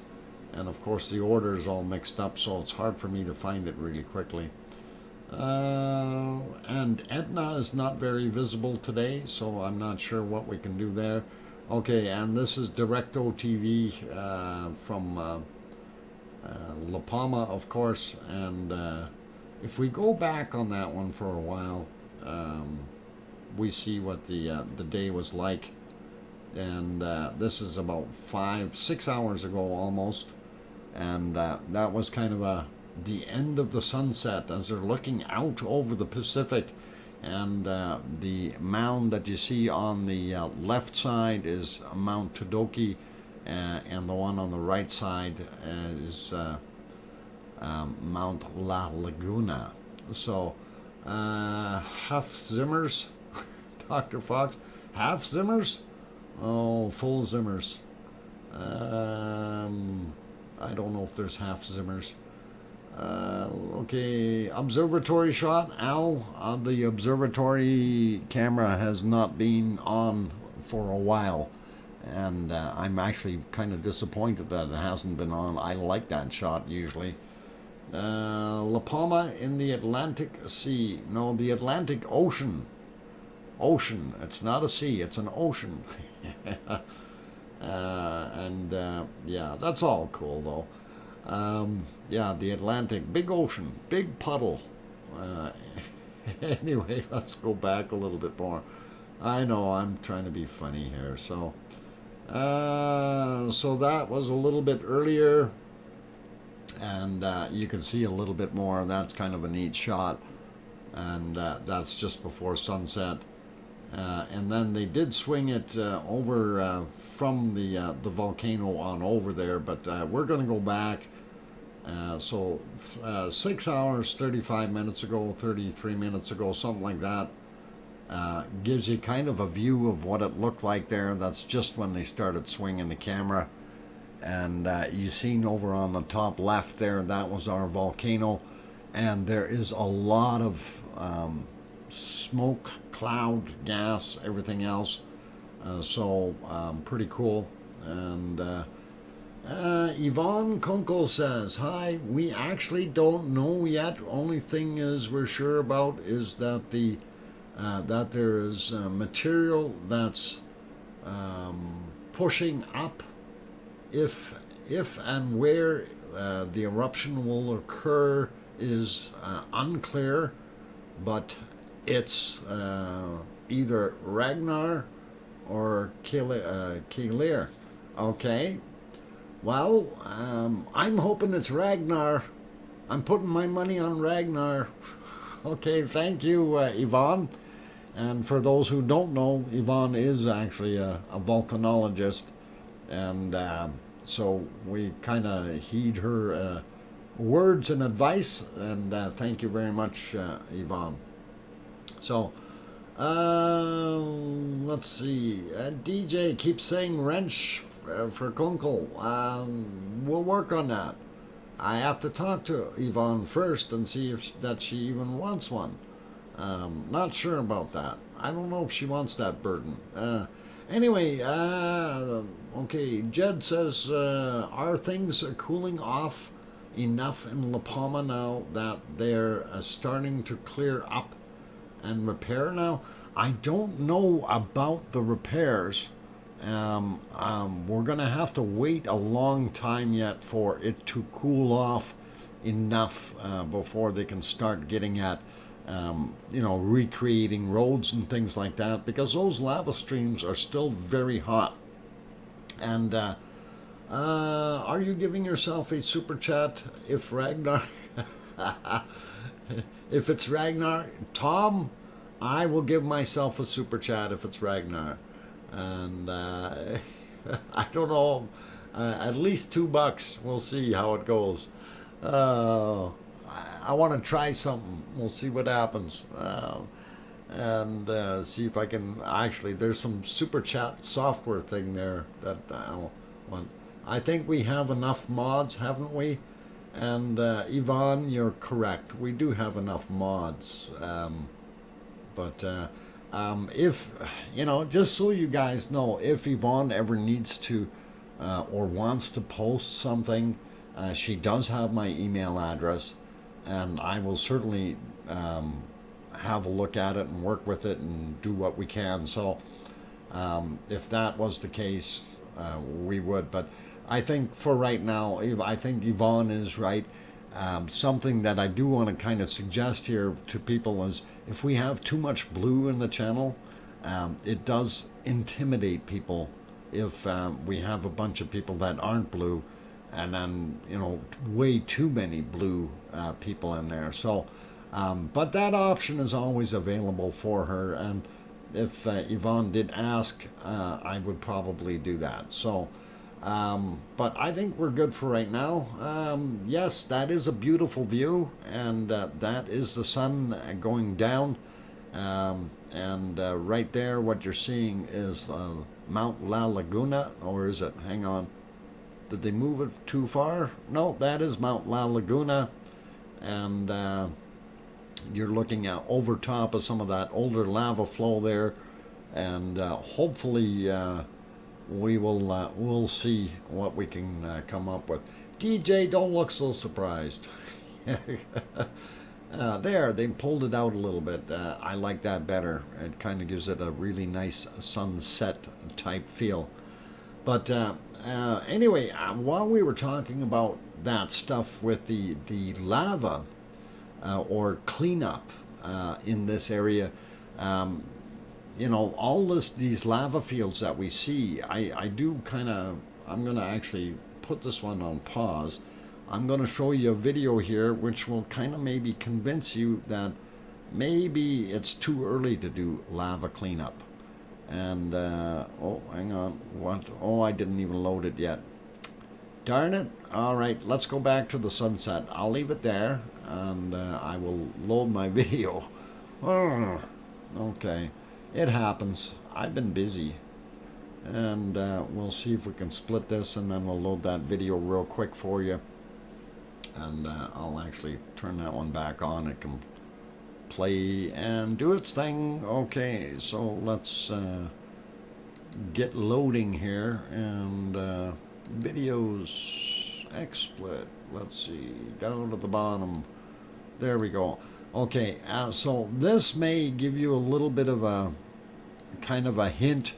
[SPEAKER 1] And of course the order is all mixed up, so it's hard for me to find it really quickly. And Etna is not very visible today, so I'm not sure what we can do there. Okay, and this is Directo TV from La Palma, of course. And if we go back on that one for a while, we see what the day was like. And this is about 5-6 hours ago almost. And that was kind of the end of the sunset as they're looking out over the Pacific. And the mound that you see on the left side is Mount Todoki, and the one on the right side is Mount La Laguna. So half zimmers, Dr. Fox, half zimmers? Oh, full zimmers. I don't know if there's half zimmers. Okay, observatory shot. Al, the observatory camera has not been on for a while, and I'm actually kind of disappointed that it hasn't been on. I like that shot usually. La Palma in the Atlantic Sea. No, the Atlantic Ocean. Ocean. It's not a sea, it's an ocean. Yeah, that's all cool though. Yeah, the Atlantic, big ocean, big puddle. Anyway, let's go back a little bit more. I know I'm trying to be funny here. So that was a little bit earlier, and you can see a little bit more. That's kind of a neat shot, and that's just before sunset. And then they did swing it over from the volcano on over there, but we're going to go back. 6 hours, 35 minutes ago, 33 minutes ago, something like that. Gives you kind of a view of what it looked like there. That's just when they started swinging the camera. And you seen over on the top left there, that was our volcano. And there is a lot of smoke, cloud, gas, everything else. Pretty cool. And Yvonne Kunkel says, hi, we actually don't know yet. Only thing is we're sure about is that that there is material that's pushing up. If and where the eruption will occur is unclear, but it's either Ragnar or Kilir. Okay. Well, I'm hoping it's Ragnar. I'm putting my money on Ragnar. Okay, thank you, Yvonne. And for those who don't know, Yvonne is actually a volcanologist. And so we kind of heed her words and advice. And thank you very much, Yvonne. So, let's see. DJ keeps saying wrench for Kunkel. We'll work on that. I have to talk to Yvonne first and see if that she even wants one. Not sure about that. I don't know if she wants that burden. Anyway, okay, Jed says, are things cooling off enough in La Palma now that they're starting to clear up and repair now? I don't know about the repairs. We're going to have to wait a long time yet for it to cool off enough before they can start getting at, recreating roads and things like that, because those lava streams are still very hot. And are you giving yourself a super chat if Ragnar, if it's Ragnar? Tom, I will give myself a super chat if it's Ragnar. And I don't know, at least $2. We'll see how it goes. I want to try something. We'll see what happens. And see if I can actually, there's some super chat software thing there that I want. I think we have enough mods, haven't we? And Yvonne, you're correct. We do have enough mods. If, just so you guys know, if Yvonne ever needs to or wants to post something, she does have my email address, and I will certainly have a look at it and work with it and do what we can. So if that was the case, we would. But I think for right now, I think Yvonne is right. Something that I do want to kind of suggest here to people is, if we have too much blue in the channel, it does intimidate people if we have a bunch of people that aren't blue, and then way too many blue people in there. So but that option is always available for her, and if Yvonne did ask, I would probably do that. So but I think we're good for right now. Yes, that is a beautiful view, and that is the sun going down. Right there, what you're seeing is Mount La Laguna, or is it? Hang on. Did they move it too far? No, that is Mount La Laguna, and you're looking at over top of some of that older lava flow there, and hopefully we'll see what we can come up with. DJ, don't look so surprised. There, they pulled it out a little bit. I like that better. It kind of gives it a really nice sunset type feel. But anyway, while we were talking about that stuff with the lava or cleanup in this area, you know, all these lava fields that we see, I do kind of, I'm going to actually put this one on pause. I'm going to show you a video here which will kind of maybe convince you that maybe it's too early to do lava cleanup. And, oh, hang on, what? Oh, I didn't even load it yet. Darn it. All right, let's go back to the sunset. I'll leave it there, and I will load my video. Okay, it happens. I've been busy. And we'll see if we can split this, and then we'll load that video real quick for you. And I'll actually turn that one back on. It can play and do its thing. Okay, so let's get loading here, and videos XSplit. Let's see, down to the bottom. There we go. Okay, so this may give you a little bit of a kind of a hint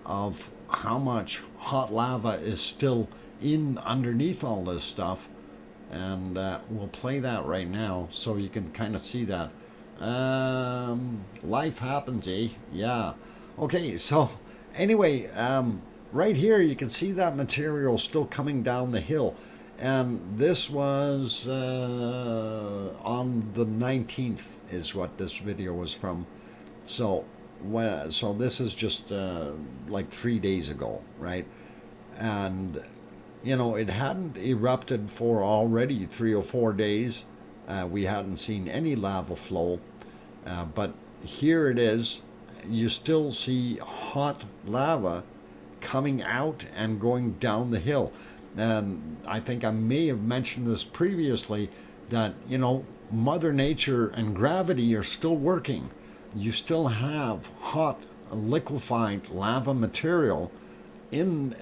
[SPEAKER 1] of how much hot lava is still in underneath all this stuff, and we'll play that right now so you can kind of see that. Life happens, eh? Yeah. Okay, so anyway, right here you can see that material still coming down the hill, and this was on the 19th is what this video was from. So so this is just like 3 days ago, right? And you know, it hadn't erupted for already 3 or 4 days. We hadn't seen any lava flow, but here it is. You still see hot lava coming out and going down the hill. And I think I may have mentioned this previously, that, you know, Mother Nature and gravity are still working. You still have hot, liquefied lava material in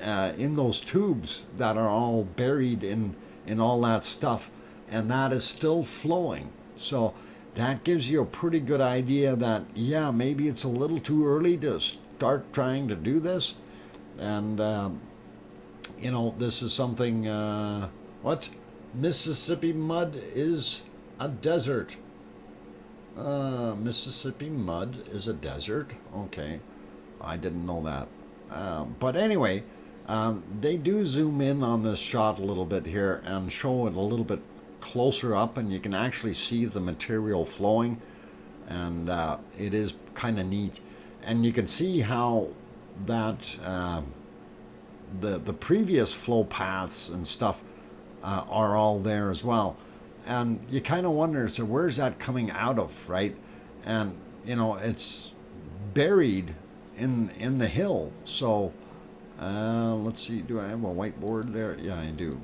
[SPEAKER 1] those tubes that are all buried in all that stuff, and that is still flowing. So that gives you a pretty good idea that, yeah, maybe it's a little too early to start trying to do this. And you know, this is something, what? Mississippi mud is a desert. Mississippi mud is a desert. Okay, I didn't know that. But anyway, they do zoom in on this shot a little bit here and show it a little bit closer up, and you can actually see the material flowing, and it is kind of neat. And you can see how that the previous flow paths and stuff are all there as well. And you kind of wonder, so where's that coming out of, right? And you know, it's buried in the hill. So let's see, do I have a whiteboard there? Yeah, I do.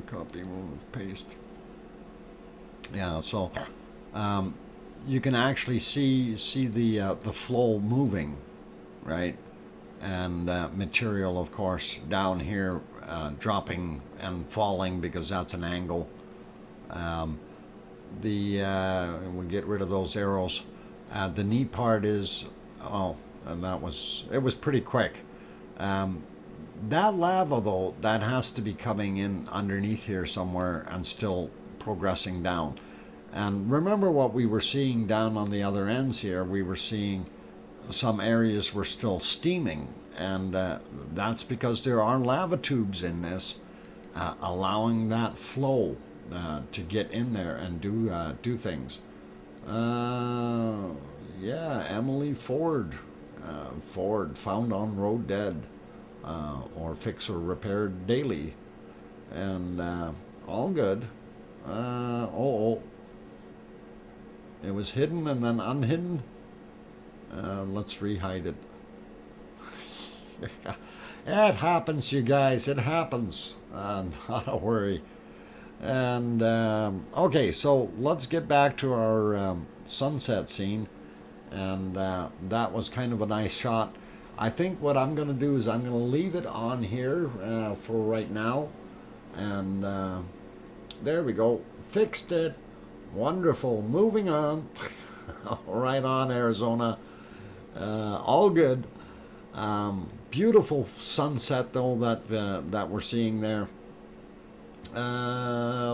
[SPEAKER 1] Copy, move, paste. Yeah, so you can actually see the flow moving, right? And material, of course, down here dropping and falling because that's an angle. We'll get rid of those arrows. The neat part is, oh, and it was pretty quick. That lava, though, that has to be coming in underneath here somewhere and still progressing down. And remember what we were seeing down on the other ends here. We were seeing some areas were still steaming, and that's because there are lava tubes in this, allowing that flow to get in there and do things. Yeah, Emily Ford. Ford found on road dead, or fix or repaired daily, and all good. Oh, it was hidden and then unhidden. Let's rehide it. It happens, you guys. It happens. Not a worry. And okay, so let's get back to our sunset scene. And that was kind of a nice shot. I think what I'm going to do is I'm going to leave it on here for right now. And there we go. Fixed it. Wonderful. Moving on. Right on, Arizona. All good. Beautiful sunset, though, that we're seeing there.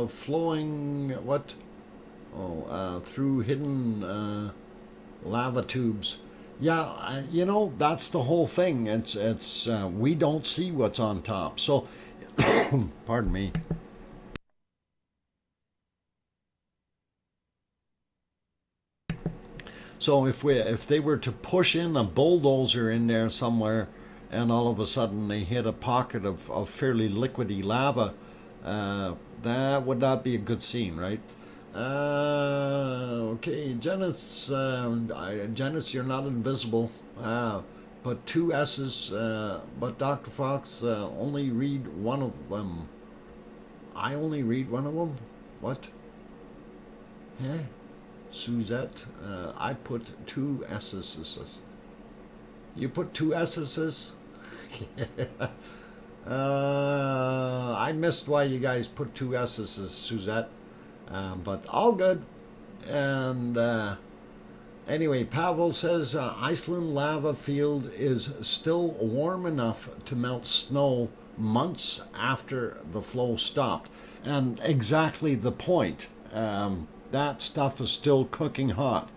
[SPEAKER 1] Flowing, what? Oh, through hidden lava tubes. Yeah, you know, that's the whole thing. It's we don't see what's on top. So, pardon me. So if they were to push in a bulldozer in there somewhere, and all of a sudden they hit a pocket of fairly liquidy lava, that would not be a good scene, right? Okay, Janice, Janice, you're not invisible. But two S's, but Dr. Fox only read one of them. I only read one of them? What? Huh? Suzette, I put two S's. You put two S's? I missed why you guys put two S's, Suzette. But all good. And anyway, Pavel says Iceland lava field is still warm enough to melt snow months after the flow stopped. And exactly the point. That stuff is still cooking hot.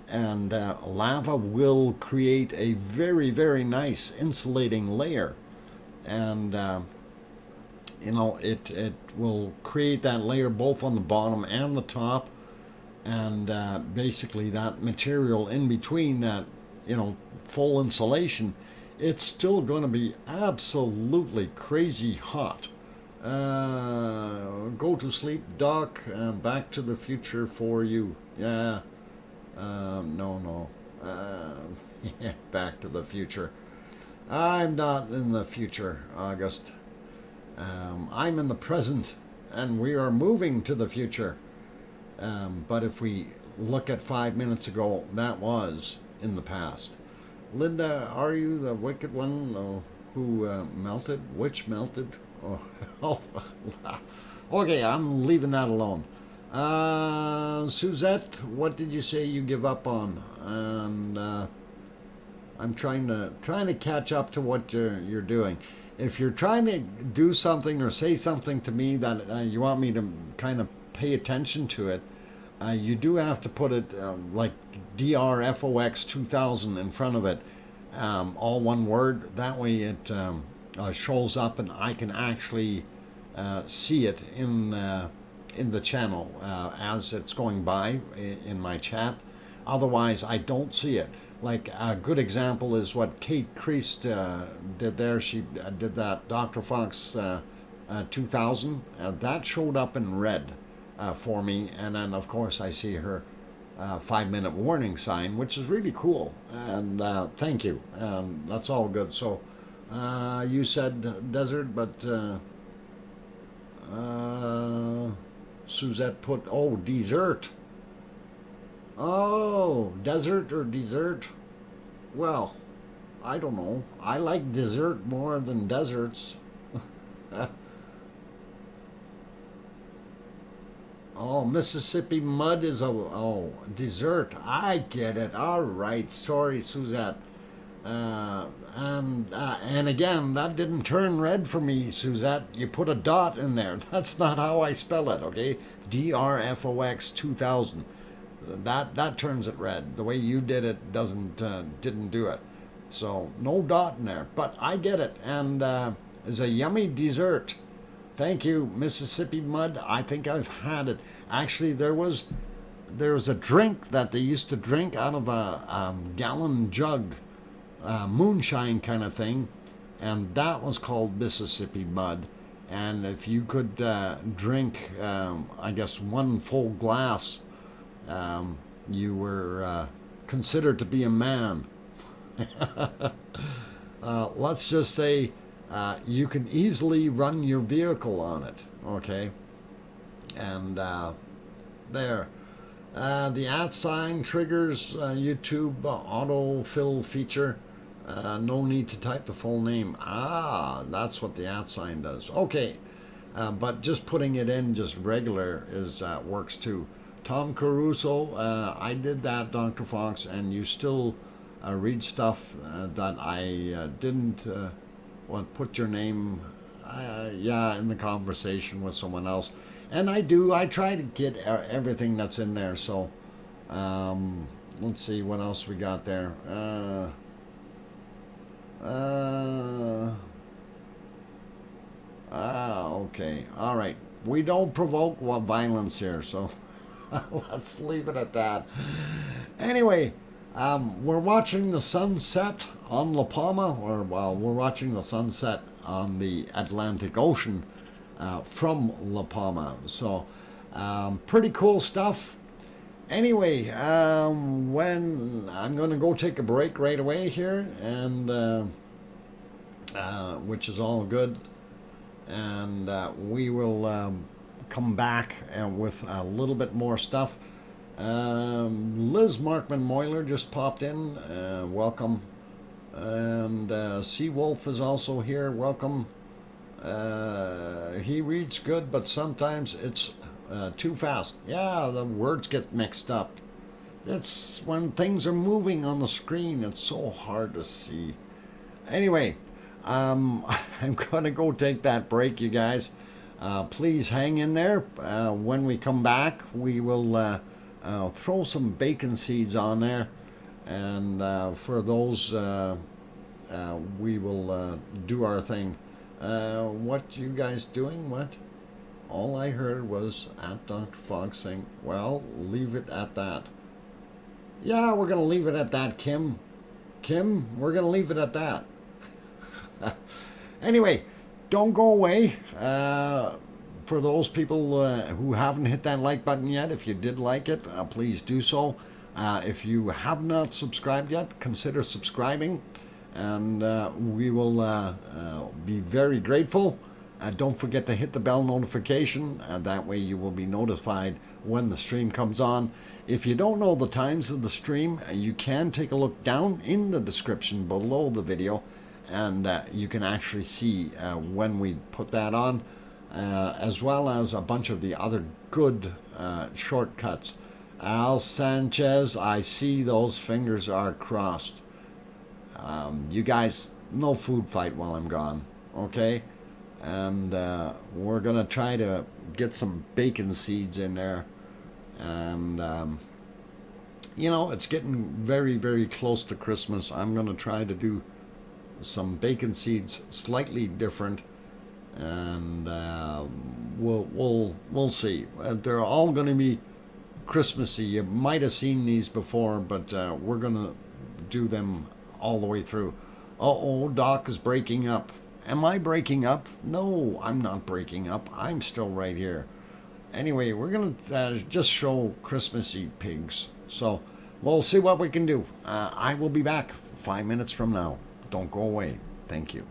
[SPEAKER 1] And lava will create a very, very nice insulating layer. And you know, it will create that layer both on the bottom and the top, and basically that material in between, that, you know, full insulation, it's still going to be absolutely crazy hot. Go to sleep, Doc. Back to the Future for you. Yeah. No. Yeah, Back to the Future. I'm not in the future, August. I'm in the present, and we are moving to the future. But if we look at 5 minutes ago, that was in the past. Linda, are you the wicked one who melted? Which melted? Oh, okay, I'm leaving that alone. Suzette, what did you say you give up on? And I'm trying to catch up to what you're doing. If you're trying to do something or say something to me that you want me to kind of pay attention to it, you do have to put it like DrFox2000 in front of it, all one word. That way it shows up and I can actually see it in the channel as it's going by in my chat. Otherwise, I don't see it. Like a good example is what Kate Creased did there. She did that Dr. Fox 2000. That showed up in red for me. And then, of course, I see her 5-minute warning sign, which is really cool. And thank you. That's all good. So you said desert, but Suzette put, oh, dessert. Oh, desert or dessert? Well, I don't know. I like dessert more than deserts. Oh, Mississippi mud is dessert. I get it. All right. Sorry, Suzette. And again, that didn't turn red for me, Suzette. You put a dot in there. That's not how I spell it, okay? DrFox2000. That turns it red. The way you did it didn't do it. So no dot in there, but I get it. And it's a yummy dessert. Thank you, Mississippi mud. I think I've had it. Actually, there was a drink that they used to drink out of a gallon jug, moonshine kind of thing, and that was called Mississippi mud. And if you could drink, I guess, one full glass, you were considered to be a man. Let's just say you can easily run your vehicle on it, okay? And there. The @ sign triggers YouTube autofill feature. No need to type the full name. Ah, that's what the @ sign does. Okay, but just putting it in just regular is works too. Tom Caruso, I did that, Dr. Fox, and you still read stuff that I didn't put your name, yeah, in the conversation with someone else. And I try to get everything that's in there. So let's see what else we got there. Okay, all right. We don't provoke violence here, so let's leave it at that. Anyway, we're watching the sunset on La Palma, or well, we're watching the sunset on the Atlantic Ocean from La Palma. So, pretty cool stuff. Anyway, when I'm going to go take a break right away here, and which is all good, and we will come back with a little bit more stuff. Liz Markman Moyler just popped in. Welcome. And Seawolf is also here. Welcome. He reads good, but sometimes it's too fast. Yeah, the words get mixed up. It's when things are moving on the screen, it's so hard to see. Anyway, I'm going to go take that break, you guys. Please hang in there. When we come back, we will throw some bacon seeds on there. And for those, we will do our thing. What you guys doing? What? All I heard was at Dr. Fox saying, well, leave it at that. Yeah, we're going to leave it at that, Kim. Kim, we're going to leave it at that. Anyway, don't go away. For those people who haven't hit that like button yet, if you did like it, please do so. If you have not subscribed yet, consider subscribing, and we will be very grateful. Don't forget to hit the bell notification, that way you will be notified when the stream comes on. If you don't know the times of the stream, you can take a look down in the description below the video, and you can actually see when we put that on, as well as a bunch of the other good shortcuts. Al Sanchez, I see those fingers are crossed. You guys, no food fight while I'm gone, okay? And we're gonna try to get some bacon seeds in there. And you know, it's getting very, very close to Christmas. I'm gonna try to do some bacon seeds slightly different, and we'll see. They're all going to be Christmassy. You might have seen these before, but we're going to do them all the way through. Uh-oh, Doc is breaking up. Am I breaking up? No, I'm not breaking up. I'm still right here. Anyway, we're going to just show Christmassy pigs. So we'll see what we can do. I will be back 5 minutes from now. Don't go away. Thank you.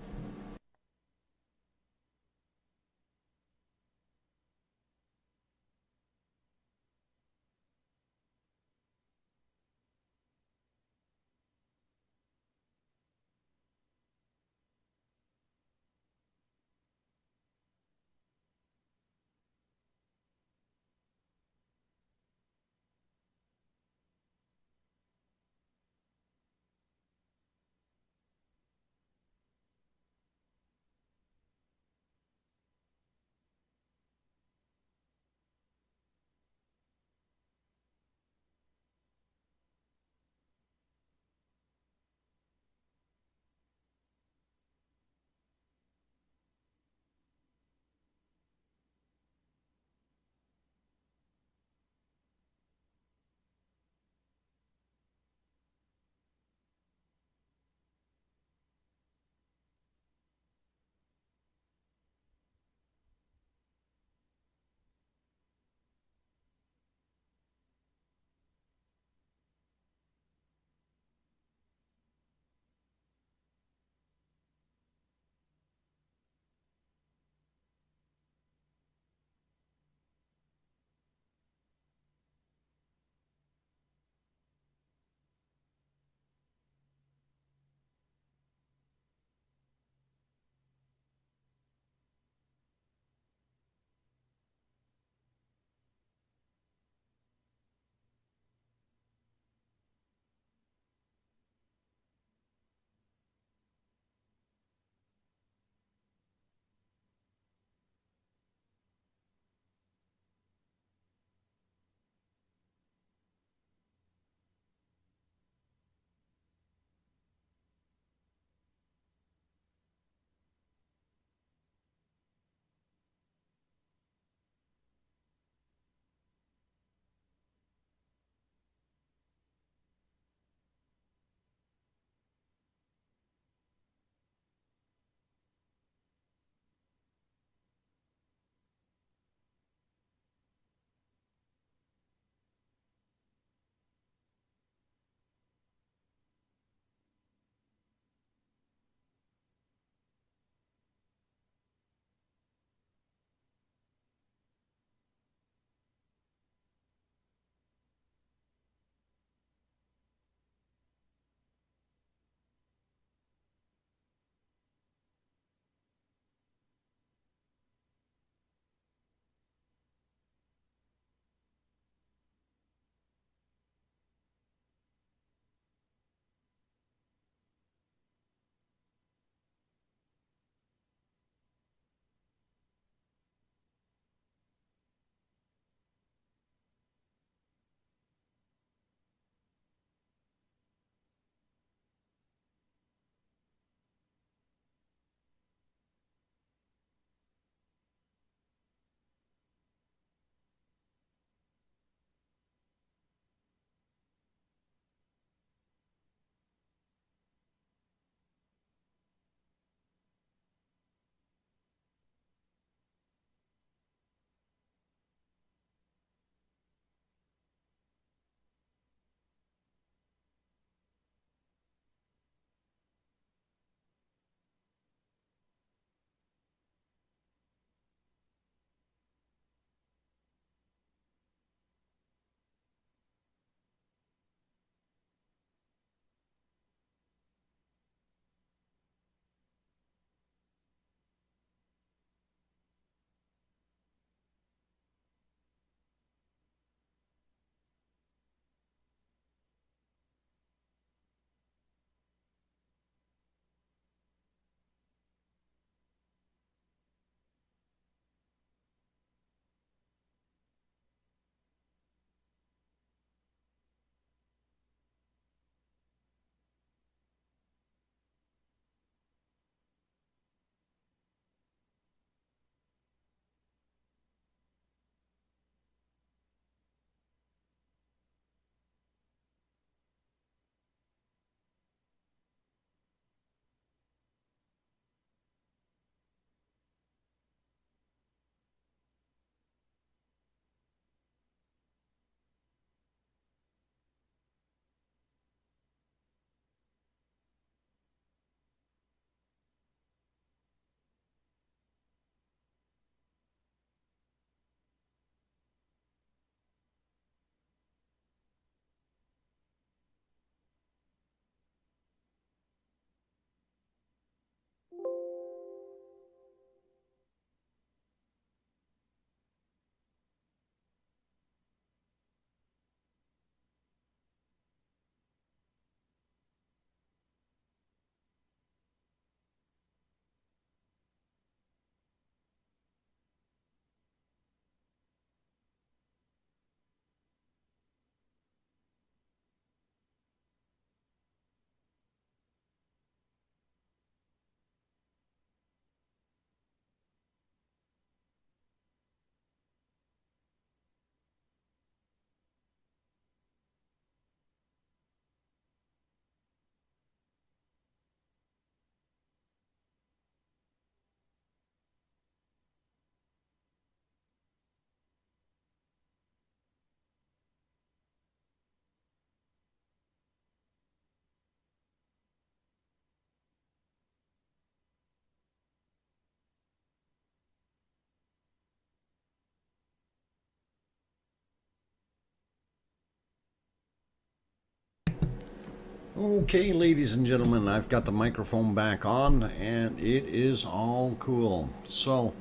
[SPEAKER 1] Okay, ladies and gentlemen, I've got the microphone back on and it is all cool. So,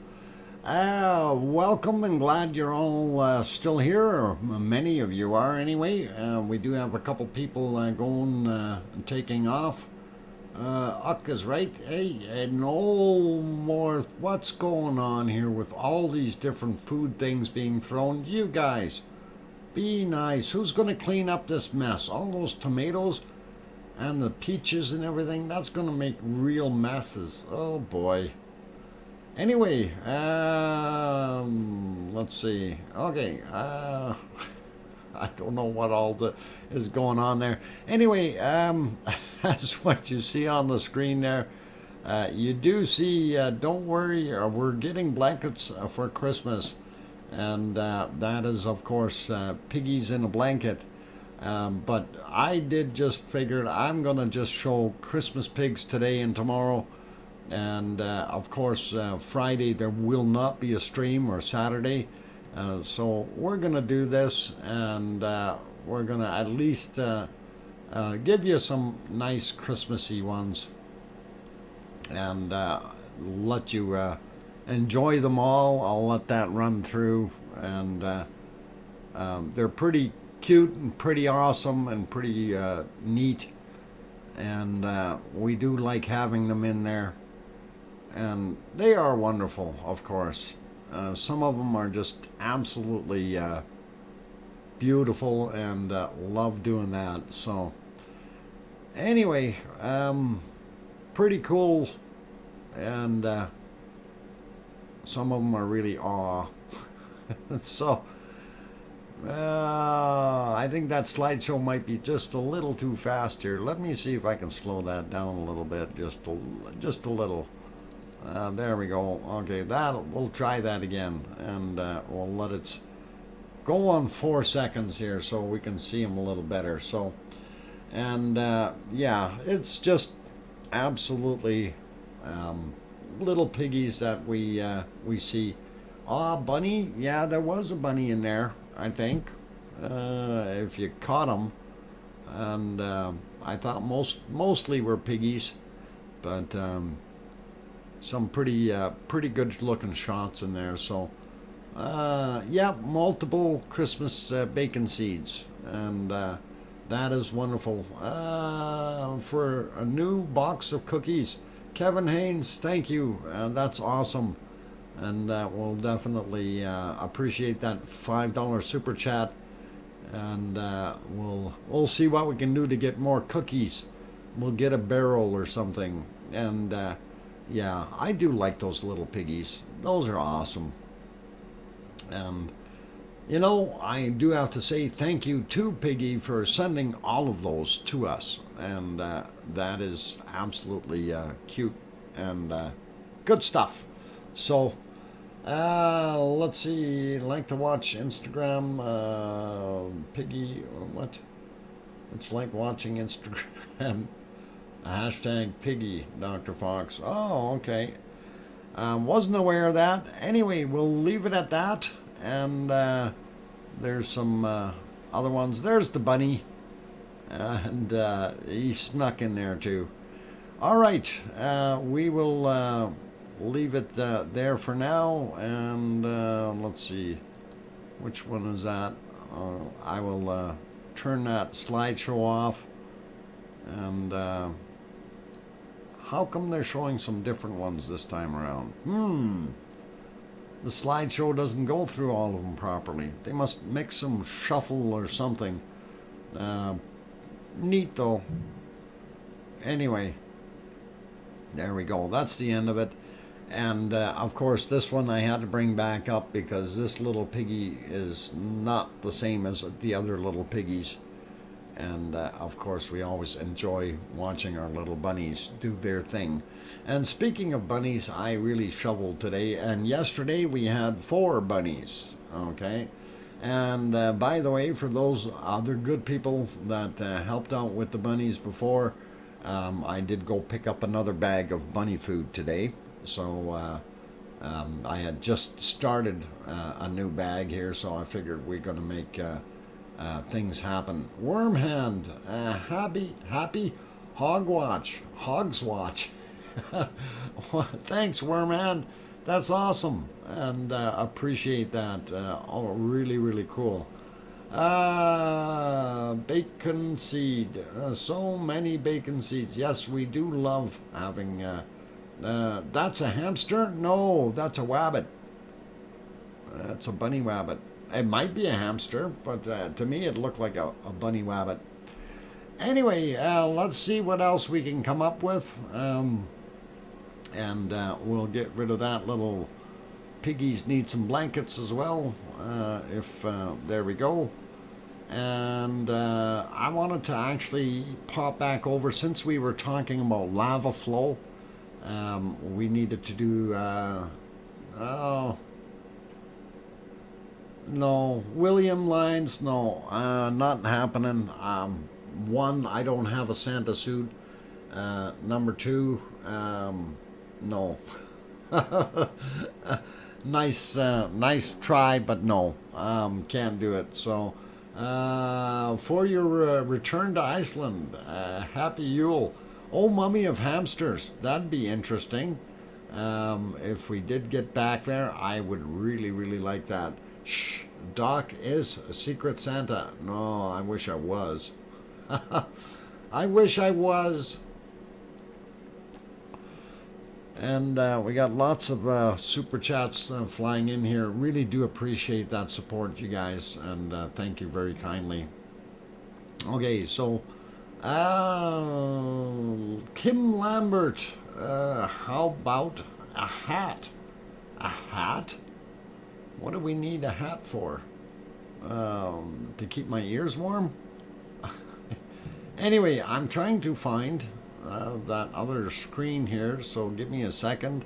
[SPEAKER 1] welcome and glad you're all still here, or many of you are anyway. We do have a couple people going and taking off. Uck is right. Hey, no more. What's going on here with all these different food things being thrown? You guys, be nice. Who's going to clean up this mess? All those tomatoes and the peaches and everything, that's going to make real messes. Oh boy. Anyway, let's see. Okay, I don't know what all is going on there. Anyway, that's what you see on the screen there. You do see, don't worry, we're getting blankets for Christmas. And that is, of course, piggies in a blanket. But I did just figure I'm going to just show Christmas pigs today and tomorrow. And of course, Friday there will not be a stream, or Saturday. So we're going to do this, and we're going to at least give you some nice Christmassy ones. And let you enjoy them all. I'll let that run through. And they're pretty cute and pretty awesome and pretty neat, and we do like having them in there, and they are wonderful, of course. Some of them are just absolutely beautiful, and love doing that. So anyway, pretty cool, and some of them are really awe. So I think that slideshow might be just a little too fast here. Let me see if I can slow that down a little bit, just a little. There we go. Okay, we'll try that again, and we'll let it go on 4 seconds here so we can see them a little better. So, and yeah, it's just absolutely little piggies that we see. Bunny. Yeah, there was a bunny in there, I think, if you caught them. And I thought mostly were piggies, but some pretty good looking shots in there. So yeah, multiple Christmas bacon seeds, and that is wonderful. For a new box of cookies, Kevin Haynes, thank you. That's awesome. And we'll definitely appreciate that $5 super chat, and we'll see what we can do to get more cookies. We'll get a barrel or something. And yeah, I do like those little piggies. Those are awesome. And you know, I do have to say thank you to Piggy for sending all of those to us, and that is absolutely cute and good stuff. So let's see, like to watch Instagram, Piggy, or what? It's like watching Instagram. Hashtag Piggy, Dr. Fox. Oh, okay. Wasn't aware of that. Anyway, we'll leave it at that. And there's some other ones. There's the bunny. And he snuck in there too. All right, we will leave it there for now, and let's see, which one is that? I will turn that slideshow off, and how come they're showing some different ones this time around? The slideshow doesn't go through all of them properly. They must mix them, shuffle or something. Neat though. Anyway, there we go. That's the end of it. And of course, this one I had to bring back up because this little piggy is not the same as the other little piggies. And of course, we always enjoy watching our little bunnies do their thing. And speaking of bunnies, I really shoveled today. And yesterday we had 4 bunnies. Okay. And by the way, for those other good people that helped out with the bunnies before, I did go pick up another bag of bunny food today. So I had just started a new bag here, so I figured we're going to make things happen. Wormhand, happy Hogs Watch. Thanks, Wormhand. That's awesome, and appreciate that. Oh, really, really cool. Bacon seed. So many bacon seeds. Yes, we do love having. That's a hamster? No, that's a wabbit. That's a bunny wabbit. It might be a hamster, but to me it looked like a bunny wabbit. Anyway, let's see what else we can come up with. And we'll get rid of that little piggies need some blankets as well. There we go. And I wanted to actually pop back over, since we were talking about lava flow. We needed to do, no, William lines, no, not happening. One, I don't have a Santa suit. Number two, no. Nice try, but no, can't do it. So, for your return to Iceland, happy Yule. Oh, mummy of hamsters, that'd be interesting. If we did get back there, I would really, really like that. Shh, Doc is a secret Santa. No, I wish I was. I wish I was. And we got lots of super chats flying in here. Really do appreciate that support, you guys, and thank you very kindly. Okay, so Kim Lambert, how about a hat? A hat? What do we need a hat for? To keep my ears warm? Anyway, I'm trying to find that other screen here, so give me a second.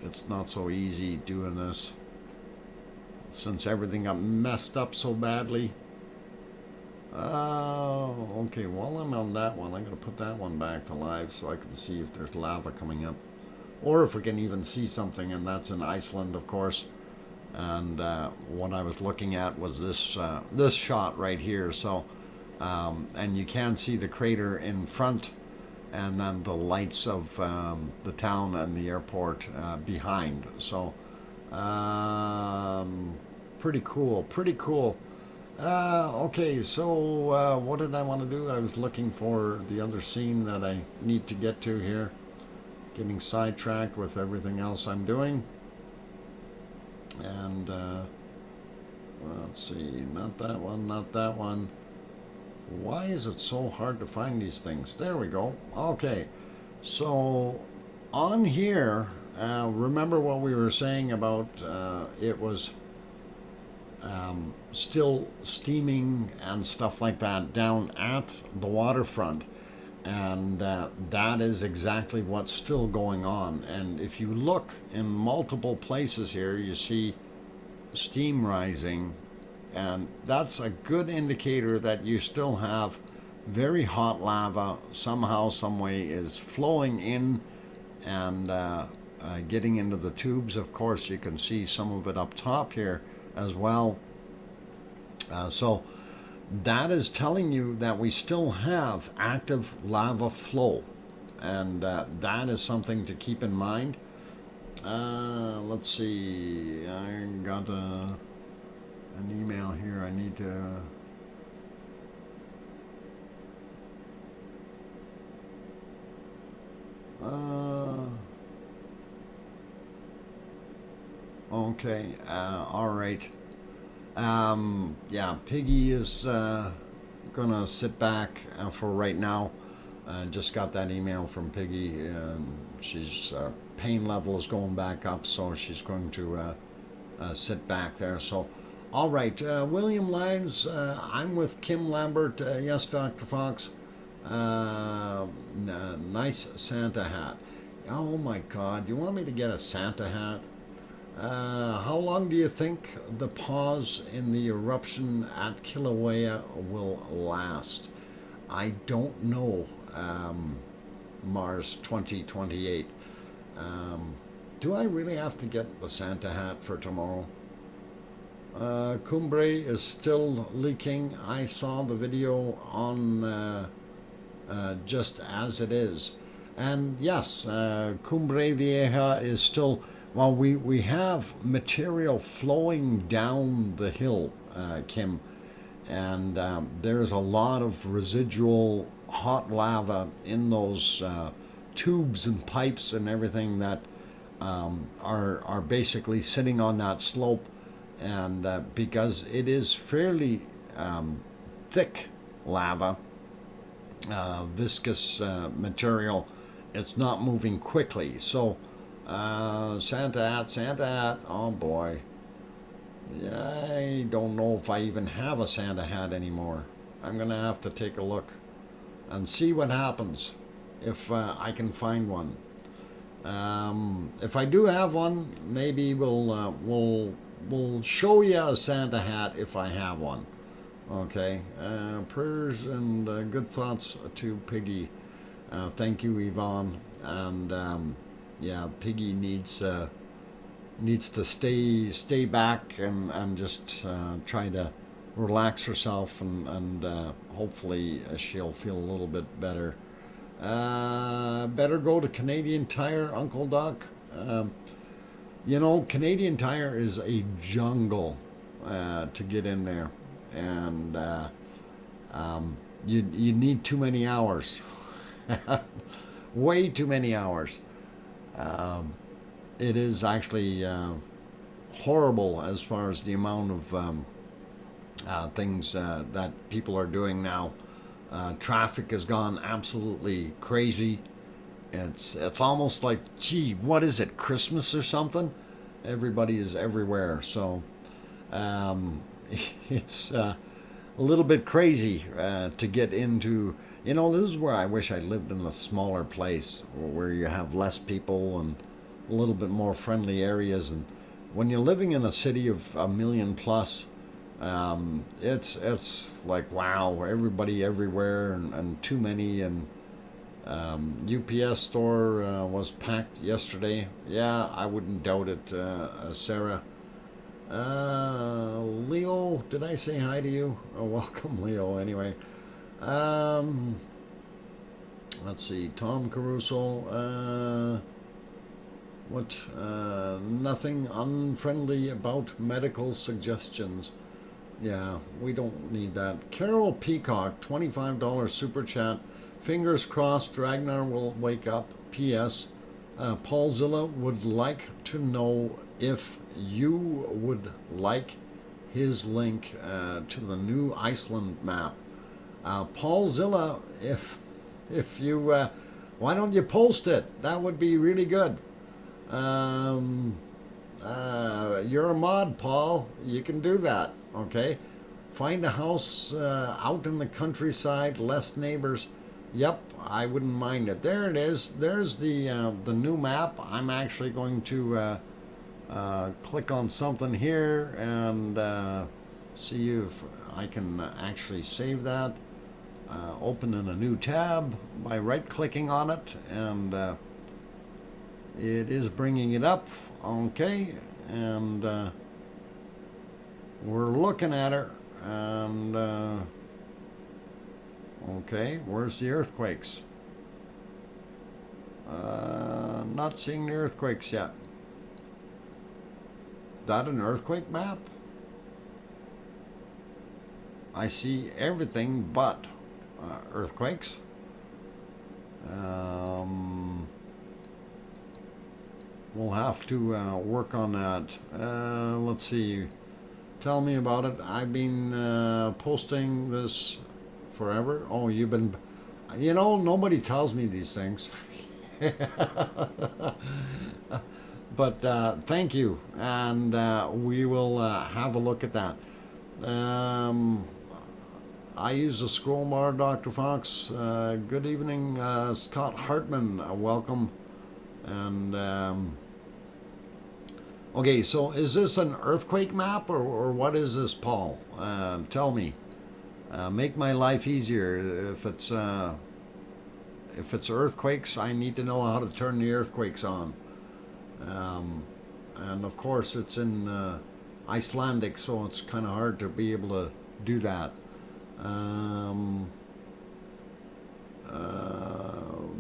[SPEAKER 1] It's not so easy doing this since everything got messed up so badly. Okay, while I'm on that one, I'm going to put that one back to live so I can see if there's lava coming up, or if we can even see something, and that's in Iceland, of course. And what I was looking at was this shot right here. So and you can see the crater in front, and then the lights of the town and the airport behind. So pretty cool. Okay, so what did I want to do? I was looking for the other scene that I need to get to here, getting sidetracked with everything else I'm doing. And let's see, not that one. Why is it so hard to find these things? There we go. Okay, so on here, remember what we were saying about it was still steaming and stuff like that down at the waterfront, and that is exactly what's still going on. And if you look in multiple places here, you see steam rising, and that's a good indicator that you still have very hot lava somehow, some way is flowing in and getting into the tubes. Of course, you can see some of it up top here as well. So that is telling you that we still have active lava flow, and that is something to keep in mind. Let's see, I got an email here I need to okay, all right. Yeah, Piggy is gonna sit back for right now. Just got that email from Piggy. She's pain level is going back up, so she's going to sit back there. So, all right, William Lyons, I'm with Kim Lambert. Yes, Dr. Fox. Nice Santa hat. Oh my God, you want me to get a Santa hat? How long do you think the pause in the eruption at Kilauea will last? I don't know, Mars 2028. Do I really have to get the Santa hat for tomorrow? Cumbre is still leaking. I saw the video on just as it is. And yes, Cumbre Vieja is still, well, we have material flowing down the hill, Kim, and there's a lot of residual hot lava in those tubes and pipes and everything that are basically sitting on that slope, and because it is fairly thick lava, viscous material, it's not moving quickly. So Santa hat, oh boy, I don't know if I even have a Santa hat anymore. I'm gonna have to take a look and see what happens if I can find one. If I do have one, maybe we'll show you a Santa hat if I have one. Okay. Prayers and good thoughts to Piggy. Thank you, Yvonne. And yeah, Piggy needs to stay back and just try to relax herself, and hopefully she'll feel a little bit better. Better go to Canadian Tire, Uncle Doc. You know, Canadian Tire is a jungle to get in there, and you need too many hours, way too many hours. It is actually horrible as far as the amount of things that people are doing now. Traffic has gone absolutely crazy. It's almost like, gee, what is it, Christmas or something? Everybody is everywhere, so it's a little bit crazy to get into. You know, this is where I wish I lived in a smaller place where you have less people and a little bit more friendly areas. And when you're living in a city of 1 million plus, it's like, wow, everybody everywhere, and too many. And UPS store was packed yesterday. Yeah, I wouldn't doubt it, Sarah. Leo, did I say hi to you? Oh, welcome, Leo, anyway. Let's see, Tom Caruso. Nothing unfriendly about medical suggestions. Yeah, we don't need that. Carol Peacock, $25 super chat. Fingers crossed Ragnar will wake up. P.S. Paul Zilla would like to know if you would like his link to the new Iceland map. Paul Zilla, if you, why don't you post it? That would be really good. You're a mod, Paul. You can do that. Okay, find a house out in the countryside, less neighbors. Yep, I wouldn't mind it. There it is. There's the new map. I'm actually going to click on something here and see if I can actually save that. Open in a new tab by right-clicking on it, and it is bringing it up. Okay, and we're looking at her, and okay, where's the earthquakes? Not seeing the earthquakes yet. That an earthquake map? I see everything but earthquakes. We'll have to work on that. Let's see. Tell me about it. I've been posting this forever. Oh, you've been... You know, nobody tells me these things. But thank you. And we will have a look at that. I use the scroll bar, Dr. Fox. Good evening, Scott Hartman. Welcome. And... okay, so is this an earthquake map, or what is this, Paul? Tell me. Make my life easier. If it's earthquakes, I need to know how to turn the earthquakes on. And of course, it's in Icelandic, so it's kind of hard to be able to do that.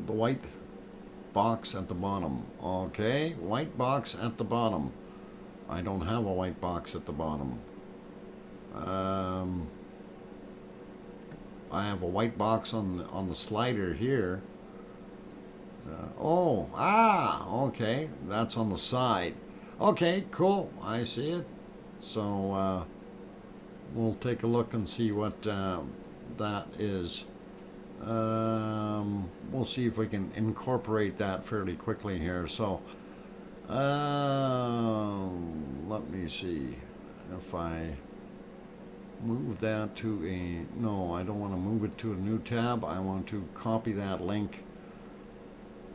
[SPEAKER 1] The white box at the bottom. Okay, white box at the bottom. I don't have a white box at the bottom. I have a white box on the slider here. Okay, that's on the side. Okay, cool, I see it. So we'll take a look and see what that is. We'll see if we can incorporate that fairly quickly here. So let me see if I move that to a, no, I don't want to move it to a new tab. I want to copy that link,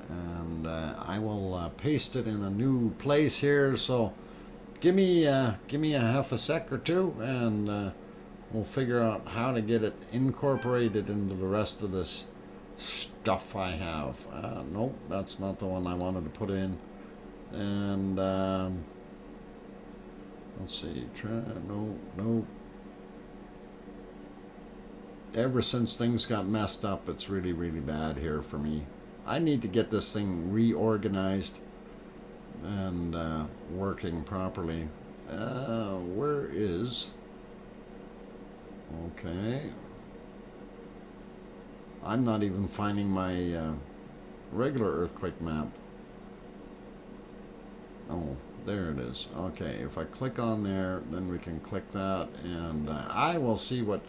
[SPEAKER 1] and I will paste it in a new place here. So give me a half a sec or two, and we'll figure out how to get it incorporated into the rest of this stuff I have. Nope, that's not the one I wanted to put in. And let's see, no. Ever since things got messed up, it's really, really bad here for me. I need to get this thing reorganized and working properly. Where is... Okay. I'm not even finding my regular earthquake map. Oh, there it is. Okay, if I click on there, then we can click that, and I will see what...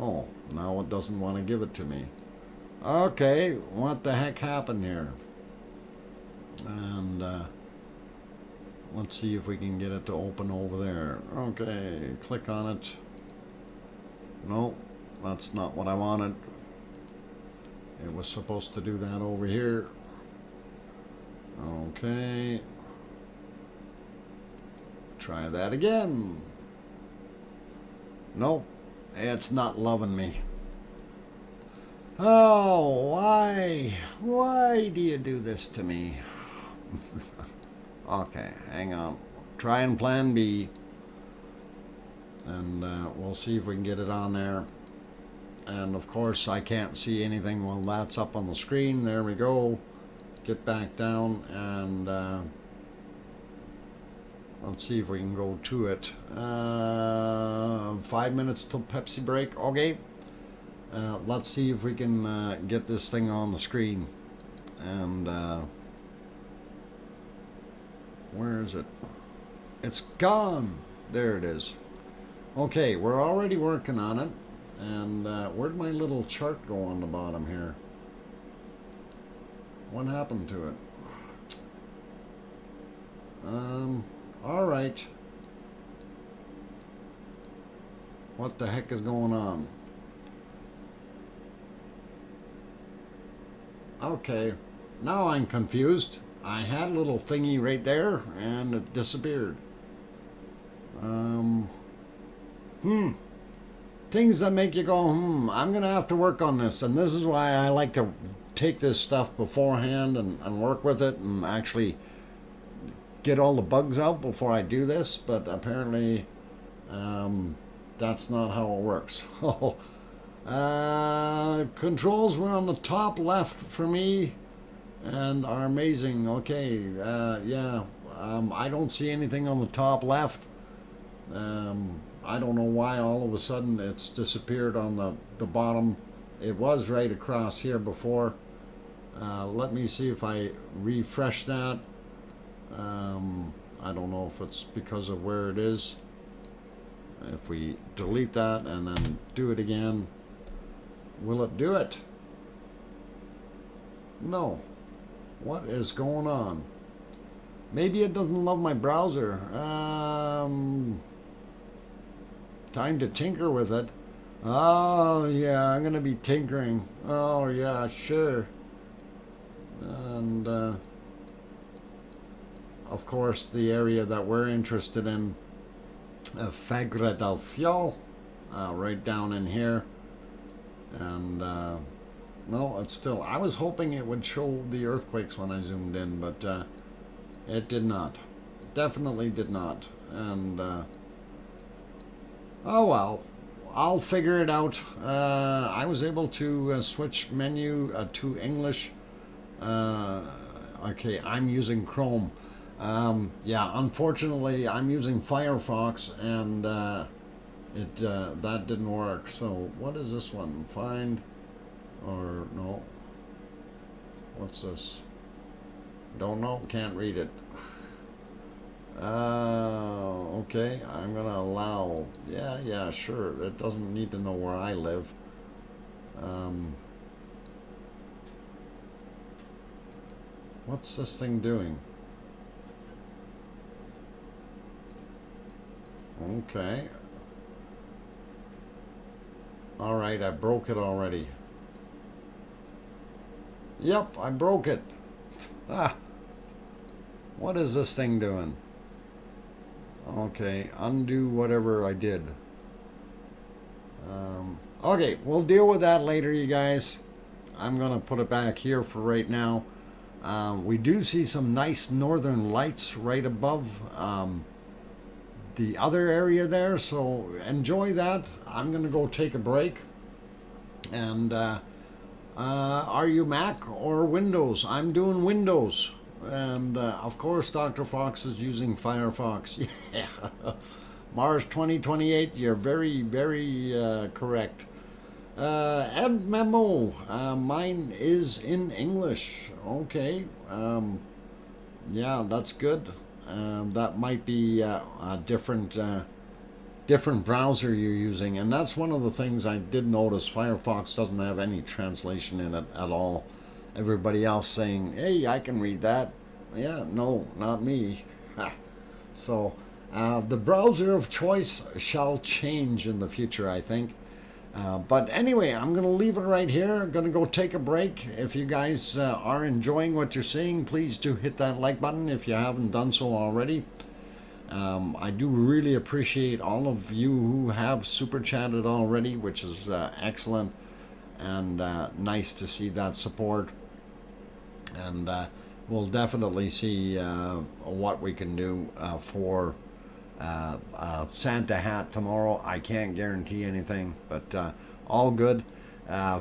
[SPEAKER 1] Oh, now it doesn't want to give it to me. Okay, what the heck happened here? And let's see if we can get it to open over there. Okay, click on it. No, that's not what I wanted. It was supposed to do that over here. Okay. Try that again. Nope, it's not loving me. Oh, why? Why do you do this to me? Okay, hang on. Try and plan B. And we'll see if we can get it on there. And of course I can't see anything while that's up on the screen. There we go. Get back down, and let's see if we can go to it. 5 minutes till Pepsi break. Okay. Let's see if we can get this thing on the screen. And where is it? It's gone. There it is. Okay, we're already working on it. And where'd my little chart go on the bottom here? What happened to it? All right. What the heck is going on? Okay, now I'm confused. I had a little thingy right there, and it disappeared. Things that make you go, I'm gonna have to work on this, and this is why I like to take this stuff beforehand and work with it and actually get all the bugs out before I do this, but apparently that's not how it works. Controls were on the top left for me and are amazing. Okay, yeah, I don't see anything on the top left. I don't know why all of a sudden it's disappeared on the bottom. It was right across here before. Let me see if I refresh that. I don't know if it's because of where it is. If we delete that and then do it again, will it do it? No. What is going on? Maybe it doesn't love my browser. Time to tinker with it. Oh yeah, I'm gonna be tinkering. Oh yeah, sure. And of course the area that we're interested in, Fagre del Fiol, right down in here. And no, it's still, I was hoping it would show the earthquakes when I zoomed in, but it did not. Definitely did not. And Oh well, I'll figure it out. I was able to switch menu to English. Okay, I'm using Chrome. Yeah, unfortunately, I'm using Firefox, and that didn't work. So what is this one? Find, or no? What's this? Don't know. Can't read it. Okay, I'm gonna allow. Yeah, sure. It doesn't need to know where I live. What's this thing doing? Okay. Alright, I broke it already. Yep, I broke it. Ah. What is this thing doing? Okay, undo whatever I did. Okay, we'll deal with that later, you guys. I'm gonna put it back here for right now. We do see some nice northern lights right above the other area there, so enjoy that. I'm gonna go take a break. And are you Mac or Windows? I'm doing Windows. And of course, Dr. Fox is using Firefox. Yeah. Mars 2028, you're very, very correct. Ed Memo, mine is in English. Okay. Yeah, that's good. That might be a different browser you're using, and that's one of the things I did notice. Firefox doesn't have any translation in it at all. Everybody else saying, hey, I can read that. Yeah, no, not me. So the browser of choice shall change in the future, I think. But anyway, I'm going to leave it right here. I'm going to go take a break. If you guys are enjoying what you're seeing, please do hit that like button if you haven't done so already. I do really appreciate all of you who have super chatted already, which is excellent, and nice to see that support. And we'll definitely see what we can do for Santa hat tomorrow. I can't guarantee anything, but all good.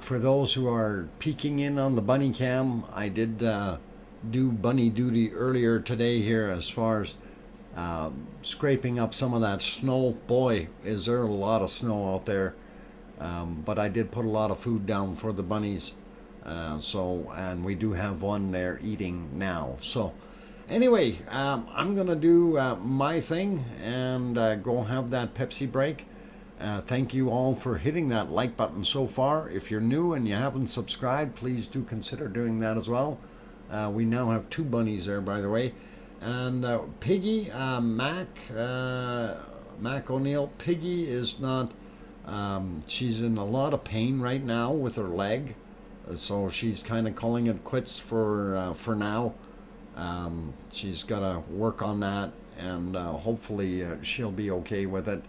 [SPEAKER 1] For those who are peeking in on the bunny cam, I did do bunny duty earlier today here as far as scraping up some of that snow. Boy, is there a lot of snow out there. But I did put a lot of food down for the bunnies. And we do have one there eating now. So anyway, I'm gonna do my thing and go have that Pepsi break. Thank you all for hitting that like button so far. If you're new and you haven't subscribed, please do consider doing that as well. We now have 2 bunnies there, by the way. And Piggy, Mac O'Neill, Piggy is not, she's in a lot of pain right now with her leg. So she's kind of calling it quits for now. She's got to work on that, and hopefully she'll be okay with it.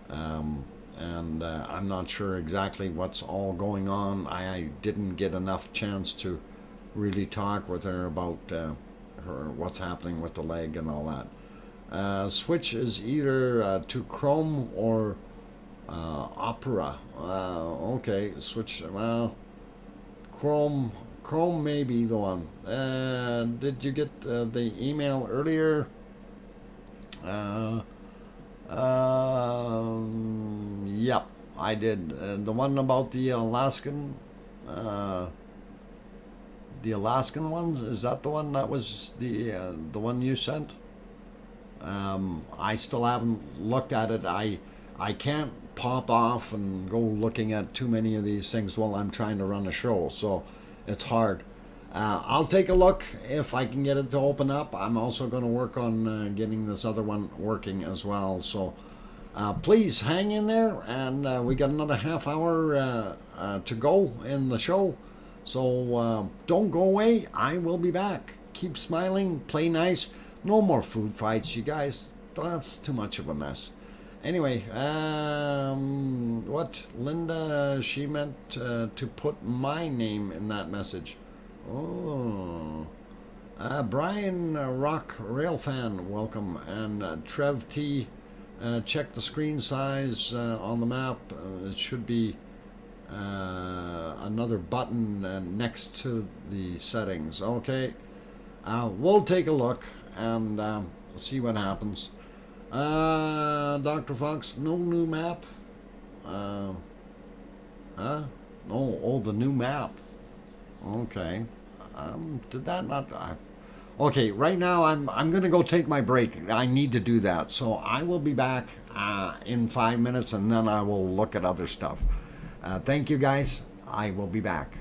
[SPEAKER 1] And I'm not sure exactly what's all going on. I didn't get enough chance to really talk with her about what's happening with the leg and all that. Switch is either to Chrome or Opera. Okay, switch. Well, Chrome may be the one. Did you get the email earlier? Yep, I did. The one about the Alaskan ones, is that the one that was the one you sent? I still haven't looked at it. I can't pop off and go looking at too many of these things while I'm trying to run a show, so it's hard. I'll take a look if I can get it to open up. I'm also going to work on getting this other one working as well, so please hang in there, and we got another half hour to go in the show, so don't go away. I will be back. Keep smiling, play nice. No more food fights, you guys. That's too much of a mess. Anyway, what? Linda, she meant to put my name in that message. Oh. Brian Rock Railfan, welcome. And Trev T, check the screen size on the map. It should be another button next to the settings. Okay, we'll take a look and see what happens. Dr. Fox, no new map. Huh? Oh, the new map. Okay. Did that not? Okay, right now I'm gonna go take my break. I need to do that, so I will be back in 5 minutes, and then I will look at other stuff. Thank you, guys. I will be back.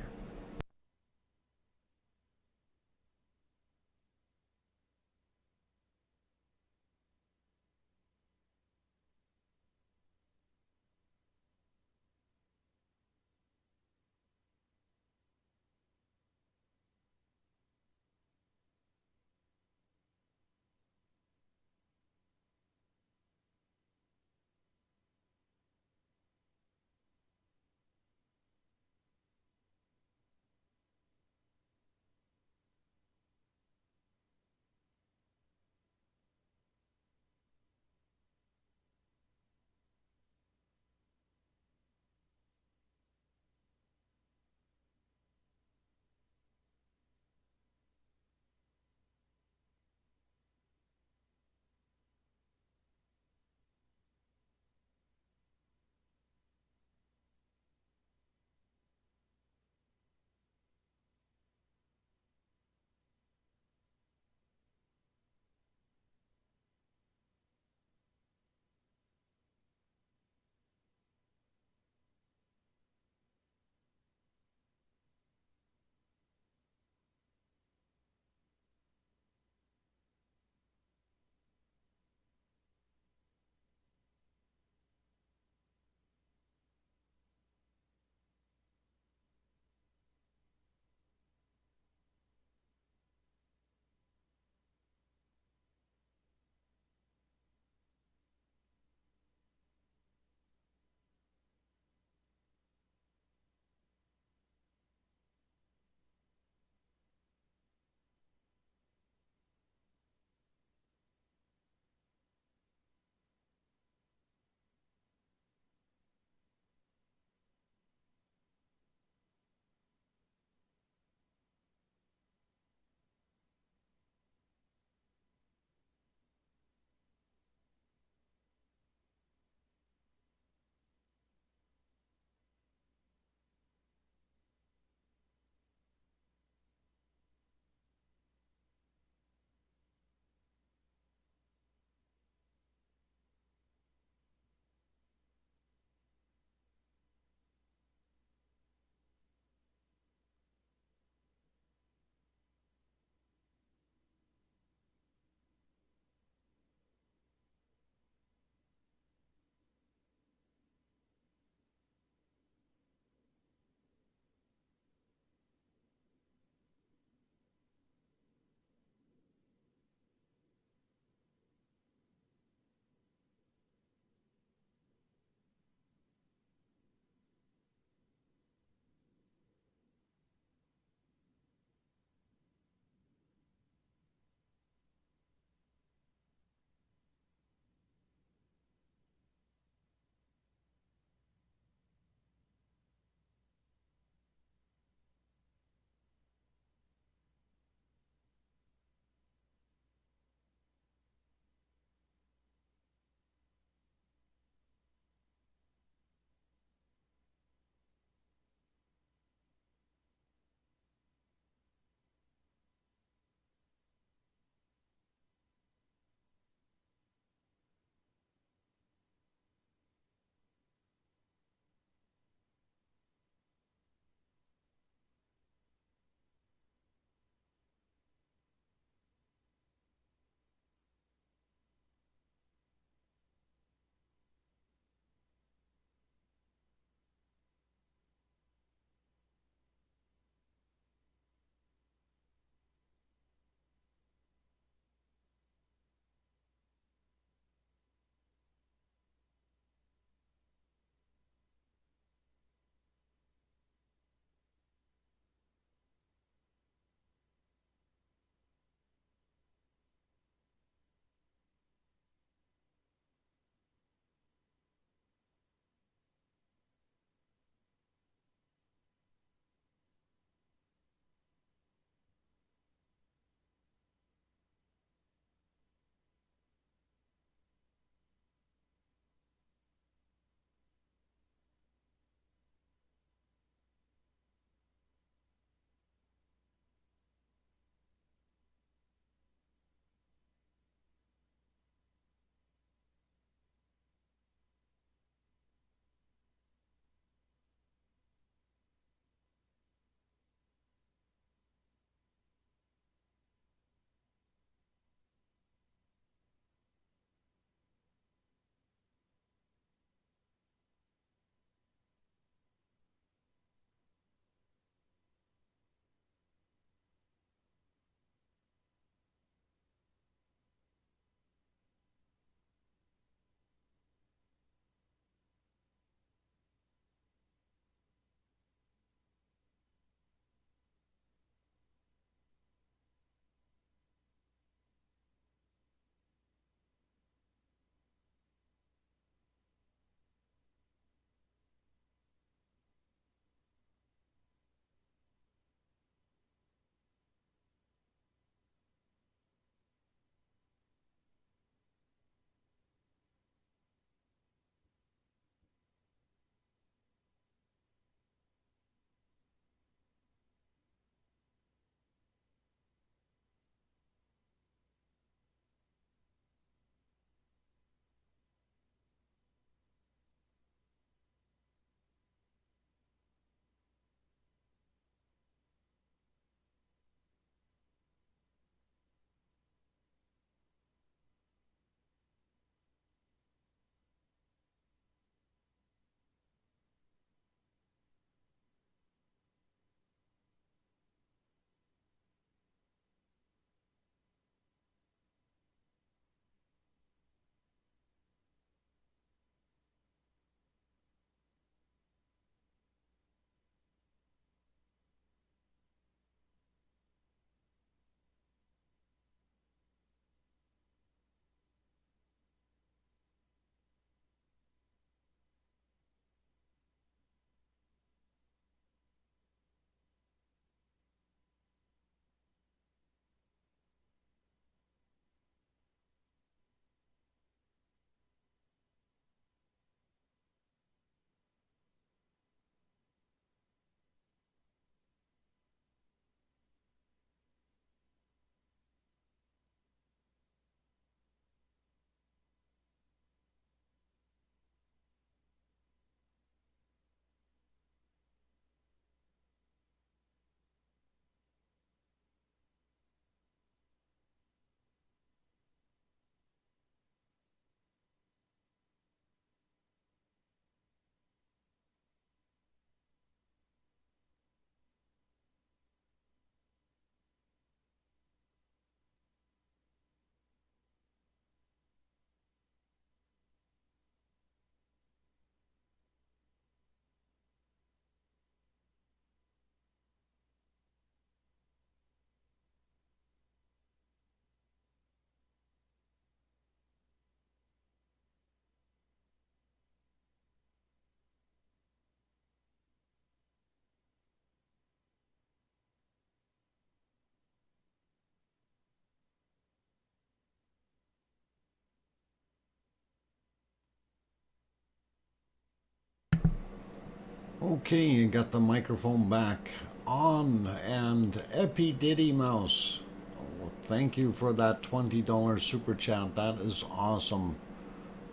[SPEAKER 1] Okay, you got the microphone back on, and Epi Mouse. Oh, thank you for that $20 super chat. That is awesome.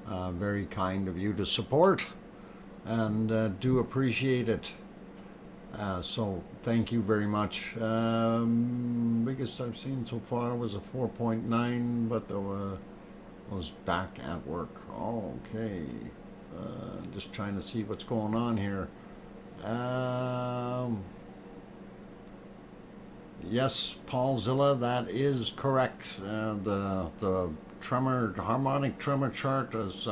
[SPEAKER 1] Very kind of you to support, and do appreciate it. So thank you very much. Biggest I've seen so far was a 4.9, but was back at work. Okay. Just trying to see what's going on here. Yes, Paulzilla, that is correct. The harmonic tremor chart is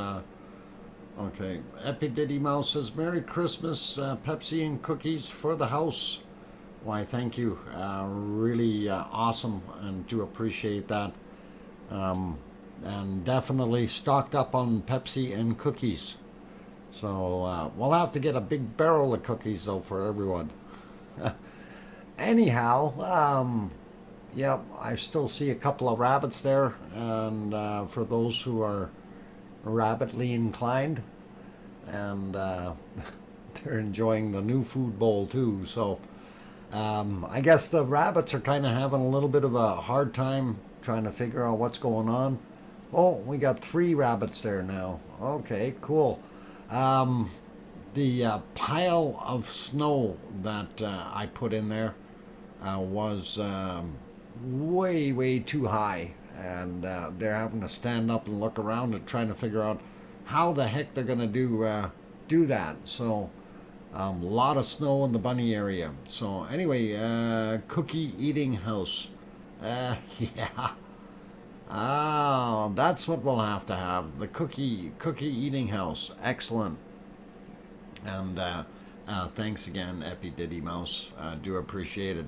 [SPEAKER 1] okay. Epi Mouse says Merry Christmas, Pepsi and cookies for the house. Why, thank you. Really awesome, and do appreciate that. And definitely stocked up on Pepsi and cookies. So we'll have to get a big barrel of cookies though for everyone. Anyhow, yeah, I still see a couple of rabbits there, and for those who are rabbitly inclined, and they're enjoying the new food bowl too. So I guess the rabbits are kind of having a little bit of a hard time trying to figure out what's going on. Oh, we got 3 rabbits there now. Okay, cool. The pile of snow that I put in there was way too high, and they're having to stand up and look around and trying to figure out how the heck they're gonna do that. So a lot of snow in the bunny area. So anyway, cookie eating house. Yeah. Oh, that's what we'll have to have. The cookie eating house. Excellent. And thanks again, Epi Mouse. Do appreciate it.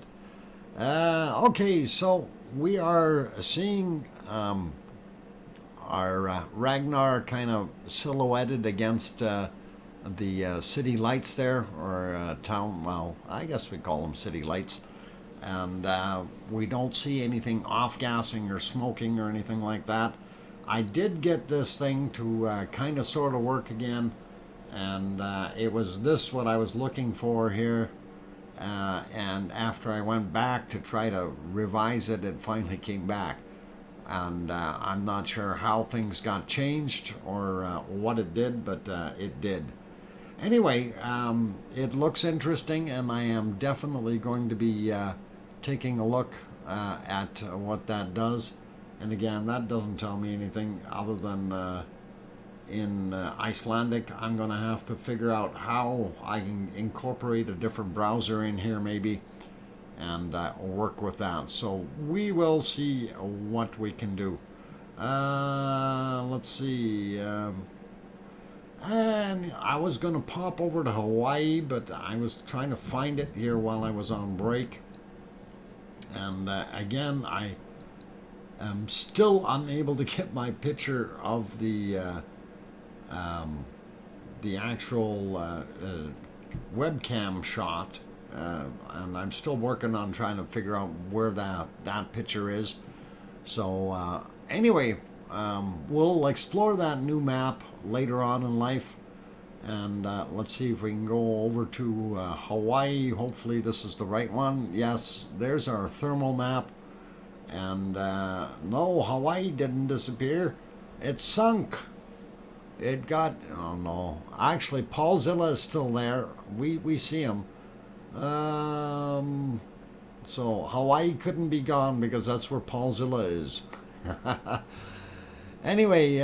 [SPEAKER 1] Okay, so we are seeing our Ragnar kind of silhouetted against the city lights there, or town, well, I guess we call them city lights. And we don't see anything off-gassing or smoking or anything like that. I did get this thing to kind of sort of work again, and it was this what I was looking for here. And after I went back to try to revise it, it finally came back. And I'm not sure how things got changed or what it did, but it did. Anyway, it looks interesting, and I am definitely going to be taking a look at what that does. And again, that doesn't tell me anything other than in Icelandic. I'm going to have to figure out how I can incorporate a different browser in here maybe, and work with that. So we will see what we can do. Let's see. And I was going to pop over to Hawaii, but I was trying to find it here while I was on break. And again, I am still unable to get my picture of the actual webcam shot, and I'm still working on trying to figure out where that picture is. So anyway, we'll explore that new map later on in life, and let's see if we can go over to Hawaii. Hopefully this is the right one. Yes, there's our thermal map. And no, Hawaii didn't disappear. It sunk. It got, oh no, actually Paulzilla is still there. We see him. So Hawaii couldn't be gone because that's where Paulzilla is. Anyway,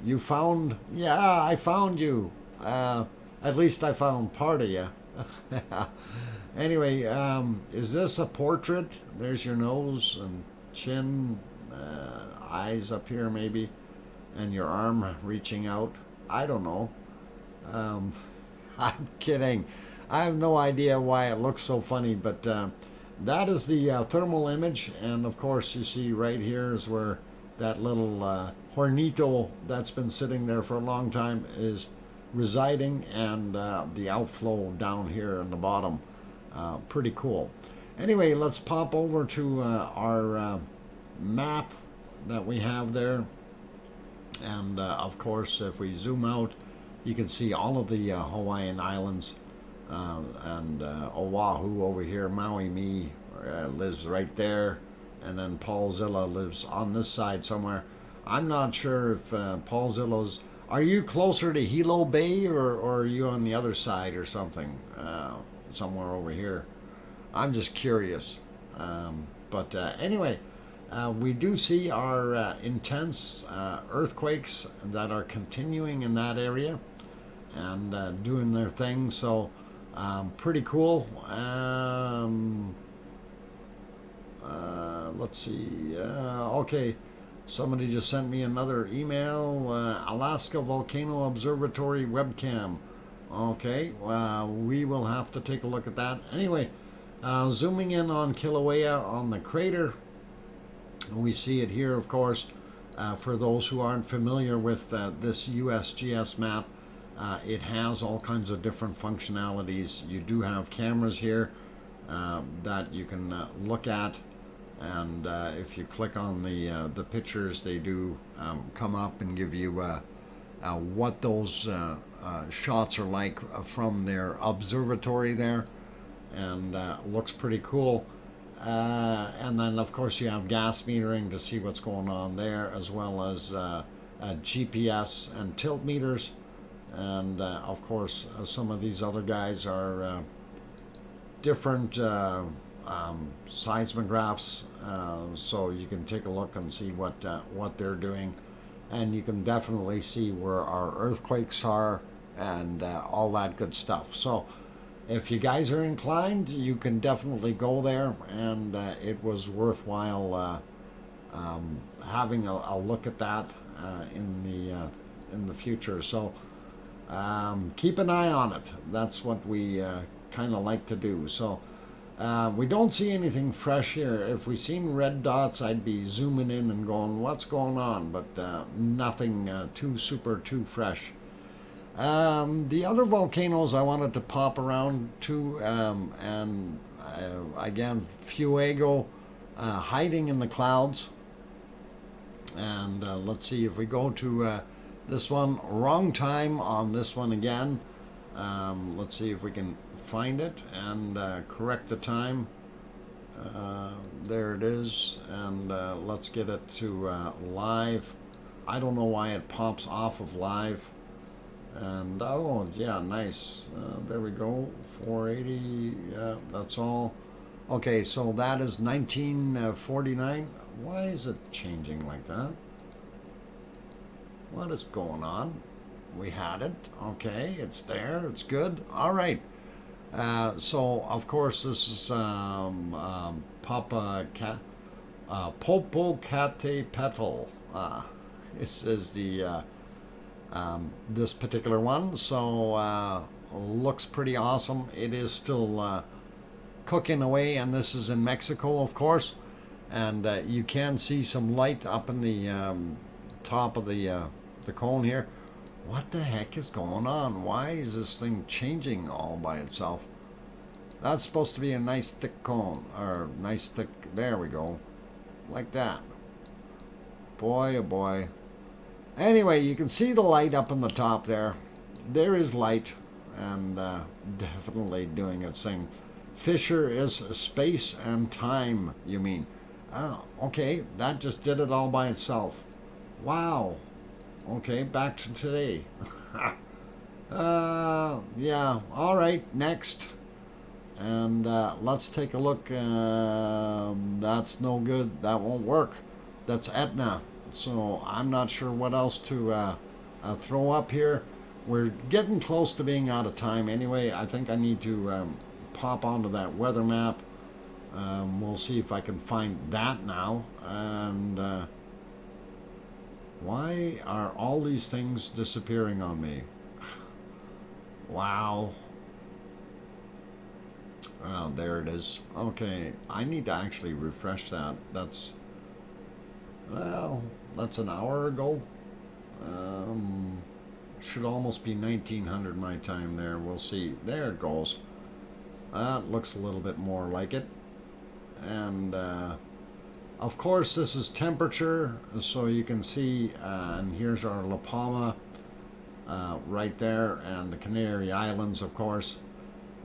[SPEAKER 1] you found, yeah, I found you. At least I found part of you. Anyway, is this a portrait? There's your nose and chin, eyes up here maybe, and your arm reaching out. I don't know. I'm kidding. I have no idea why it looks so funny, but that is the thermal image, and of course you see right here is where that little hornito that's been sitting there for a long time is residing, and the outflow down here in the bottom. Pretty cool. Anyway, let's pop over to our map that we have there, and of course if we zoom out, you can see all of the Hawaiian Islands, and Oahu over here. Maui Me lives right there, and then Paulzilla lives on this side somewhere. I'm not sure if Paulzilla's... Are you closer to Hilo Bay, or are you on the other side or something? Somewhere over here. I'm just curious. But anyway, we do see our intense earthquakes that are continuing in that area and doing their thing. So pretty cool. Let's see. Okay. Somebody just sent me another email. Alaska Volcano Observatory webcam. Okay, we will have to take a look at that. Anyway, zooming in on Kilauea on the crater. We see it here, of course. For those who aren't familiar with this USGS map, it has all kinds of different functionalities. You do have cameras here that you can look at. And if you click on the pictures, they do come up and give you what those shots are like from their observatory there, and looks pretty cool. And then of course you have gas metering to see what's going on there, as well as GPS and tilt meters, and of course some of these other guys are different seismographs, so you can take a look and see what they're doing, and you can definitely see where our earthquakes are and all that good stuff. So if you guys are inclined, you can definitely go there, and it was worthwhile having a look at that in the future. So keep an eye on it. That's what we kind of like to do. So we don't see anything fresh here. If we seen red dots, I'd be zooming in and going, what's going on? But nothing too fresh. The other volcanoes I wanted to pop around to, and again, Fuego hiding in the clouds. And let's see if we go to this one. Wrong time on this one again. Let's see if we can find it and correct the time. There it is, and let's get it to live. I don't know why it pops off of live. And oh yeah, nice. There we go. 480. Yeah, that's all. Okay, so that is 1949. Why is it changing like that? What is going on? We had it. Okay, it's there. It's good. All right. So of course this is Popocatepetl. This is the this particular one. So looks pretty awesome. It is still cooking away, and this is in Mexico, of course. And you can see some light up in the top of the cone here. What the heck is going on? Why is this thing changing all by itself? That's supposed to be a nice thick cone, or nice thick, there we go, like that. Boy, oh boy. Anyway, you can see the light up on the top there. There is light, and definitely doing its thing. Fissure is space and time, you mean? Oh, okay, that just did it all by itself. Wow. Okay, back to today. Yeah, all right, next. And let's take a look. That's no good. That won't work. That's Etna. So I'm not sure what else to throw up here. We're getting close to being out of time anyway. I think I need to pop onto that weather map. We'll see if I can find that now. And why are all these things disappearing on me? Wow. Oh, there it is. Okay, I need to actually refresh that. That's, well, that's an hour ago. Should almost be 1900 my time there. We'll see. There it goes. That looks a little bit more like it. And of course this is temperature, so you can see, and here's our La Palma right there, and the Canary Islands, of course.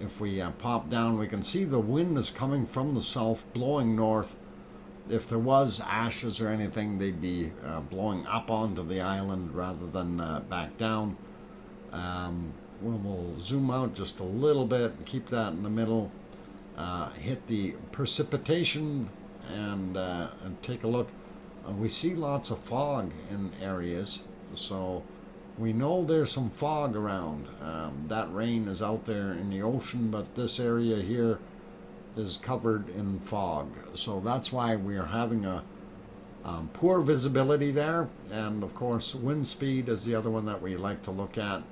[SPEAKER 1] If we pop down, we can see the wind is coming from the south, blowing north. If there was ashes or anything, they'd be blowing up onto the island rather than back down. We'll zoom out just a little bit and keep that in the middle. Hit the precipitation and take a look. We see lots of fog in areas, so we know there's some fog around. That rain is out there in the ocean, but this area here is covered in fog, so that's why we're having a poor visibility there. And of course, wind speed is the other one that we like to look at,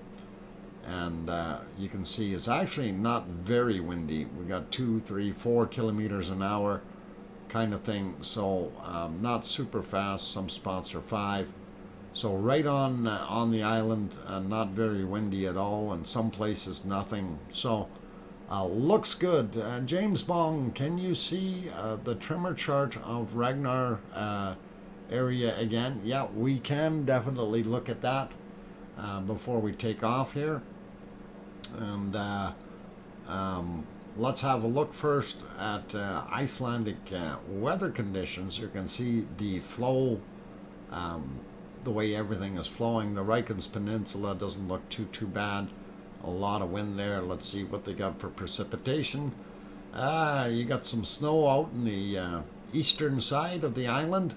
[SPEAKER 1] and you can see it's actually not very windy. We got 2, 3, 4 kilometers an hour kind of thing, so not super fast. Some spots are 5, so right on the island, not very windy at all, and some places nothing. So looks good. James Bong, can you see the tremor chart of Ragnar area again? Yeah, we can definitely look at that before we take off here. And let's have a look first at Icelandic weather conditions. You can see the flow, the way everything is flowing. The Reykjanes Peninsula doesn't look too bad. A lot of wind there. Let's see what they got for precipitation. You got some snow out in the eastern side of the island,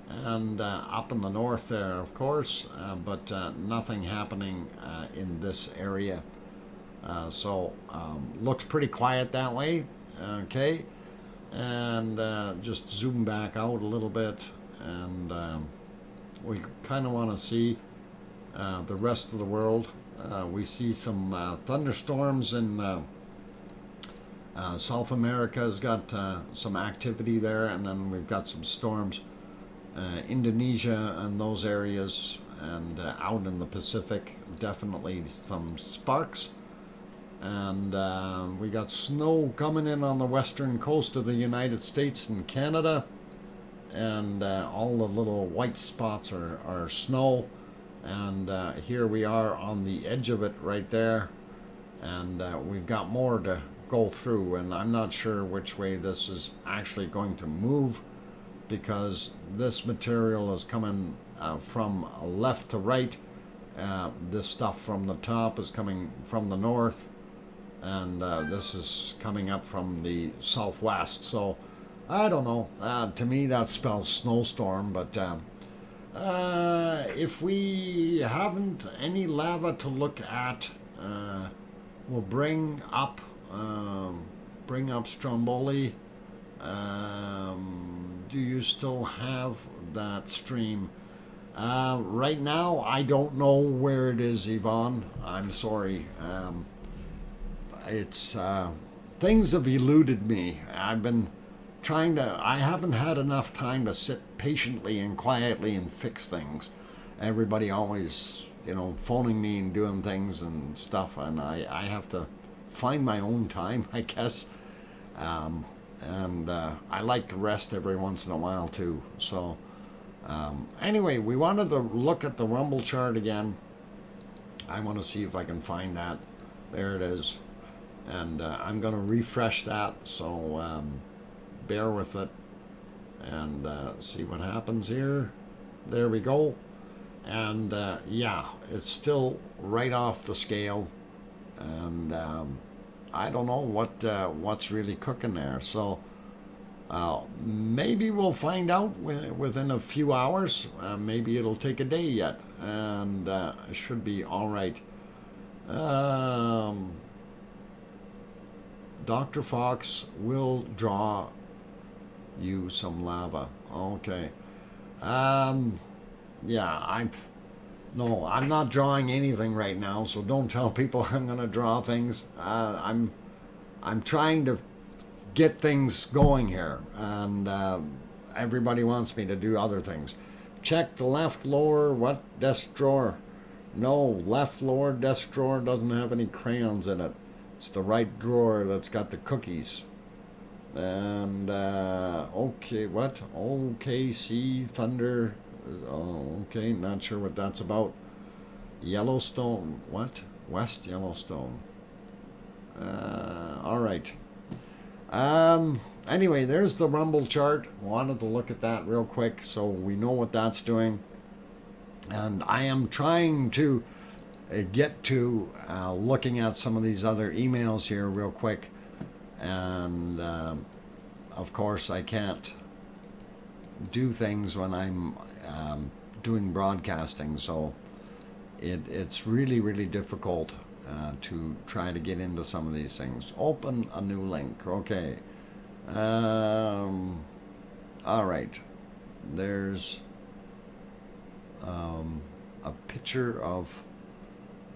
[SPEAKER 1] and up in the north there, of course, but nothing happening in this area. So looks pretty quiet that way. Okay, and just zoom back out a little bit, and we kind of want to see the rest of the world. We see some thunderstorms in South America has got some activity there, and then we've got some storms Indonesia and those areas, and out in the Pacific, definitely some sparks. And we got snow coming in on the western coast of the United States and Canada, and all the little white spots are snow. And here we are on the edge of it right there, and we've got more to go through, and I'm not sure which way this is actually going to move, because this material is coming from left to right. This stuff from the top is coming from the north, and this is coming up from the southwest. So I don't know, to me that spells snowstorm. But if we haven't any lava to look at, we'll bring up Stromboli. Do you still have that stream? Right now, I don't know where it is, Yvonne. I'm sorry. It's things have eluded me. I've been I haven't had enough time to sit patiently and quietly and fix things. Everybody always, phoning me and doing things and stuff, and I have to find my own time, I guess. And I like to rest every once in a while too. So anyway, we wanted to look at the rumble chart again. I want to see if I can find that. There it is. And I'm going to refresh that, so bear with it and see what happens here. There we go. And yeah, it's still right off the scale, and I don't know what's really cooking there. So maybe we'll find out within a few hours. Maybe it'll take a day yet, and it should be all right. Dr. Fox will draw you some lava. Okay. Yeah, I'm not drawing anything right now, so don't tell people I'm gonna draw things. I'm trying to get things going here, and everybody wants me to do other things. Check the left lower desk drawer. No, left lower desk drawer doesn't have any crayons in it. It's the right drawer that's got the cookies. And okay, what? OKC Thunder. Oh, okay, not sure what that's about. Yellowstone, what? West Yellowstone. All right. Anyway, there's the rumble chart. Wanted to look at that real quick so we know what that's doing. And I am trying to get to looking at some of these other emails here real quick. And of course, I can't do things when I'm doing broadcasting, so it's really, really difficult to try to get into some of these things. Open a new link. Okay. All right. There's a picture of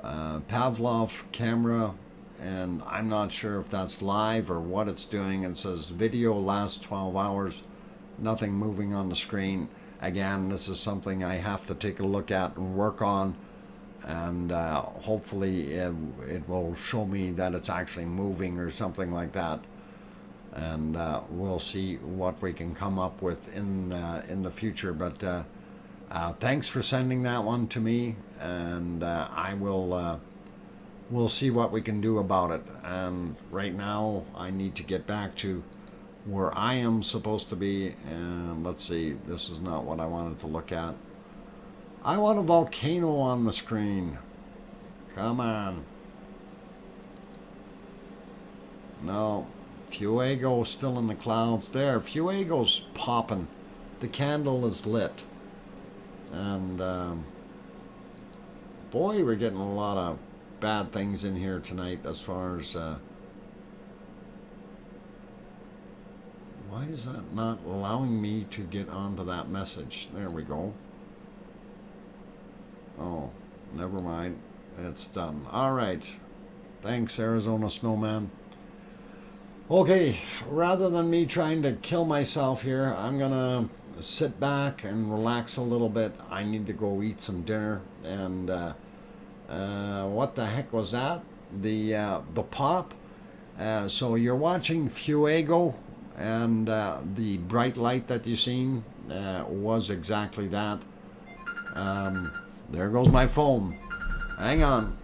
[SPEAKER 1] Pavlov camera, and I'm not sure if that's live or what it's doing. It says video lasts 12 hours, nothing moving on the screen. Again, this is something I have to take a look at and work on, and hopefully it will show me that it's actually moving or something like that. And we'll see what we can come up with in the future. But thanks for sending that one to me, and I will we'll see what we can do about it. And right now I need to get back to where I am supposed to be, and let's see, this is not what I wanted to look at. I want a volcano on the screen. Come on. No. Fuego still in the clouds there. Fuego's popping. The candle is lit. And boy, we're getting a lot of bad things in here tonight as far as why is that not allowing me to get onto that message? There we go. Oh, never mind. It's done. All right. Thanks, Arizona Snowman. Okay, rather than me trying to kill myself here, I'm gonna sit back and relax a little bit. I need to go eat some dinner. And what the heck was that? The pop. So you're watching Fuego, and the bright light that you've seen was exactly that. There goes my phone. Hang on.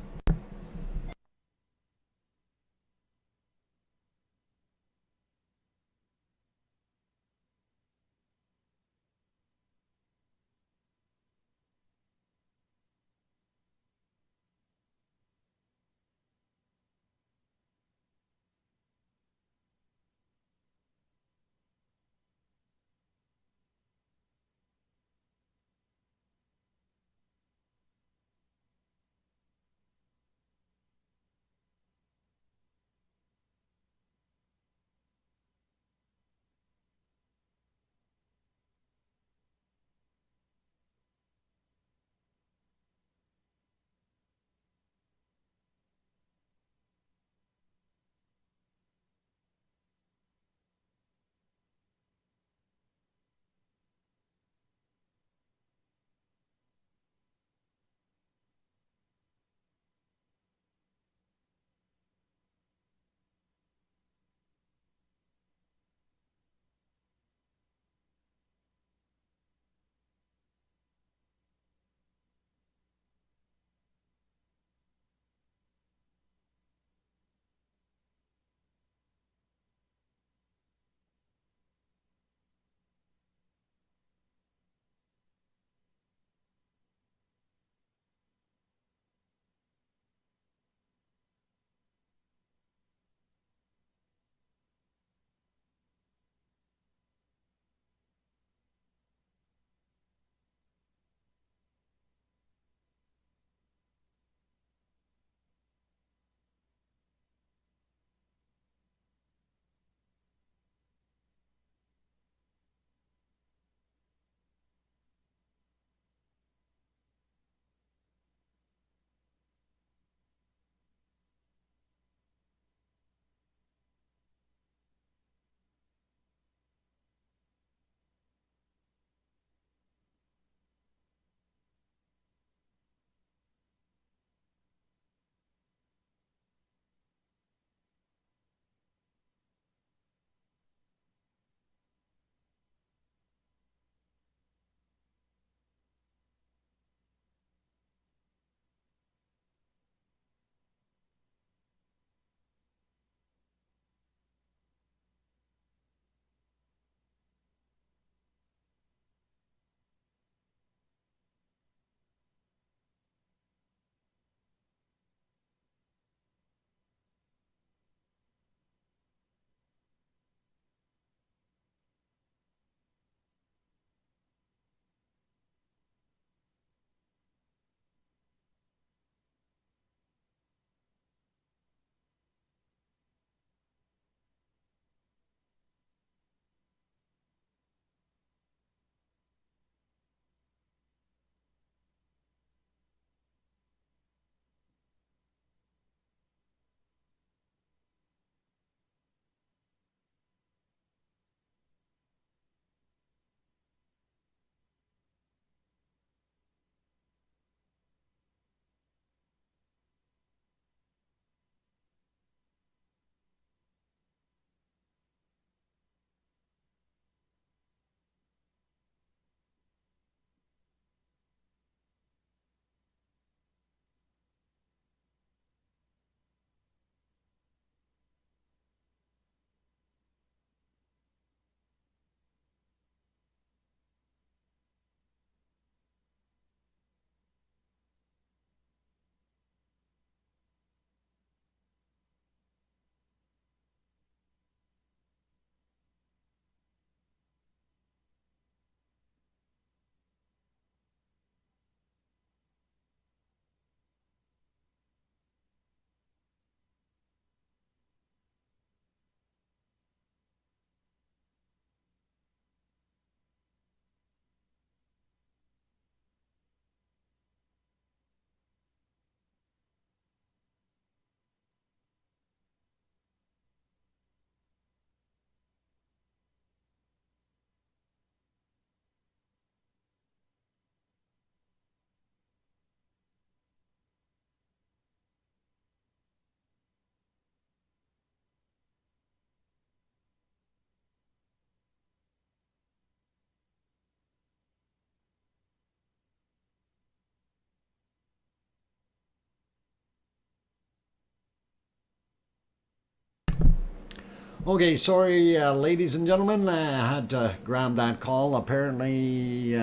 [SPEAKER 1] Okay, sorry, ladies and gentlemen, I had to grab that call. Apparently,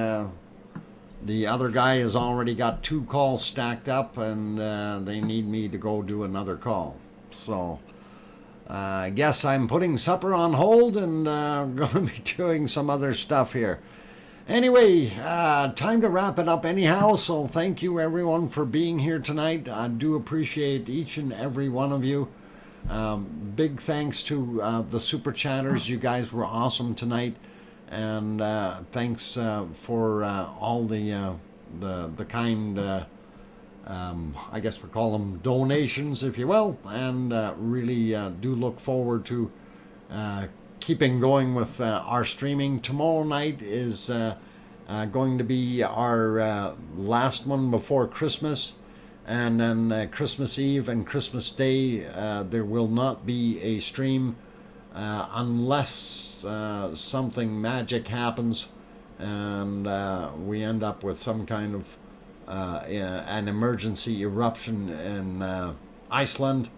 [SPEAKER 1] the other guy has already got 2 calls stacked up, and they need me to go do another call. So, I guess I'm putting supper on hold and going to be doing some other stuff here. Anyway, time to wrap it up anyhow, so thank you everyone for being here tonight. I do appreciate each and every one of you. Big thanks to the super chatters. You guys were awesome tonight, and thanks for all the kind, I guess we call them donations, if you will, and really do look forward to keeping going with our streaming. Tomorrow night is going to be our last one before Christmas, and then Christmas Eve and Christmas Day there will not be a stream unless something magic happens and we end up with some kind of an emergency eruption in Iceland.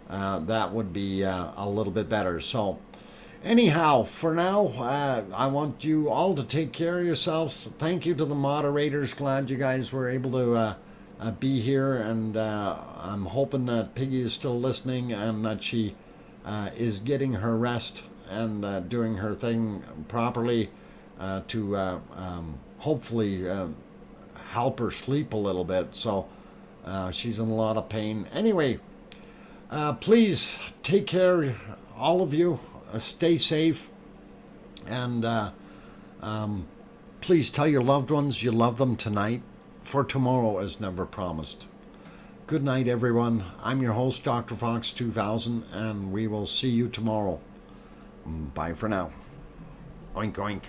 [SPEAKER 1] That would be a little bit better. So anyhow, for now, I want you all to take care of yourselves. Thank you to the moderators. Glad you guys were able to be here, and I'm hoping that Piggy is still listening and that she is getting her rest and doing her thing properly to hopefully help her sleep a little bit. So she's in a lot of pain. Anyway, please take care, all of you. Stay safe, and please tell your loved ones you love them tonight, for tomorrow is never promised. Good night, everyone. I'm your host, DrFox2000, and we will see you tomorrow. Bye for now. Oink, oink.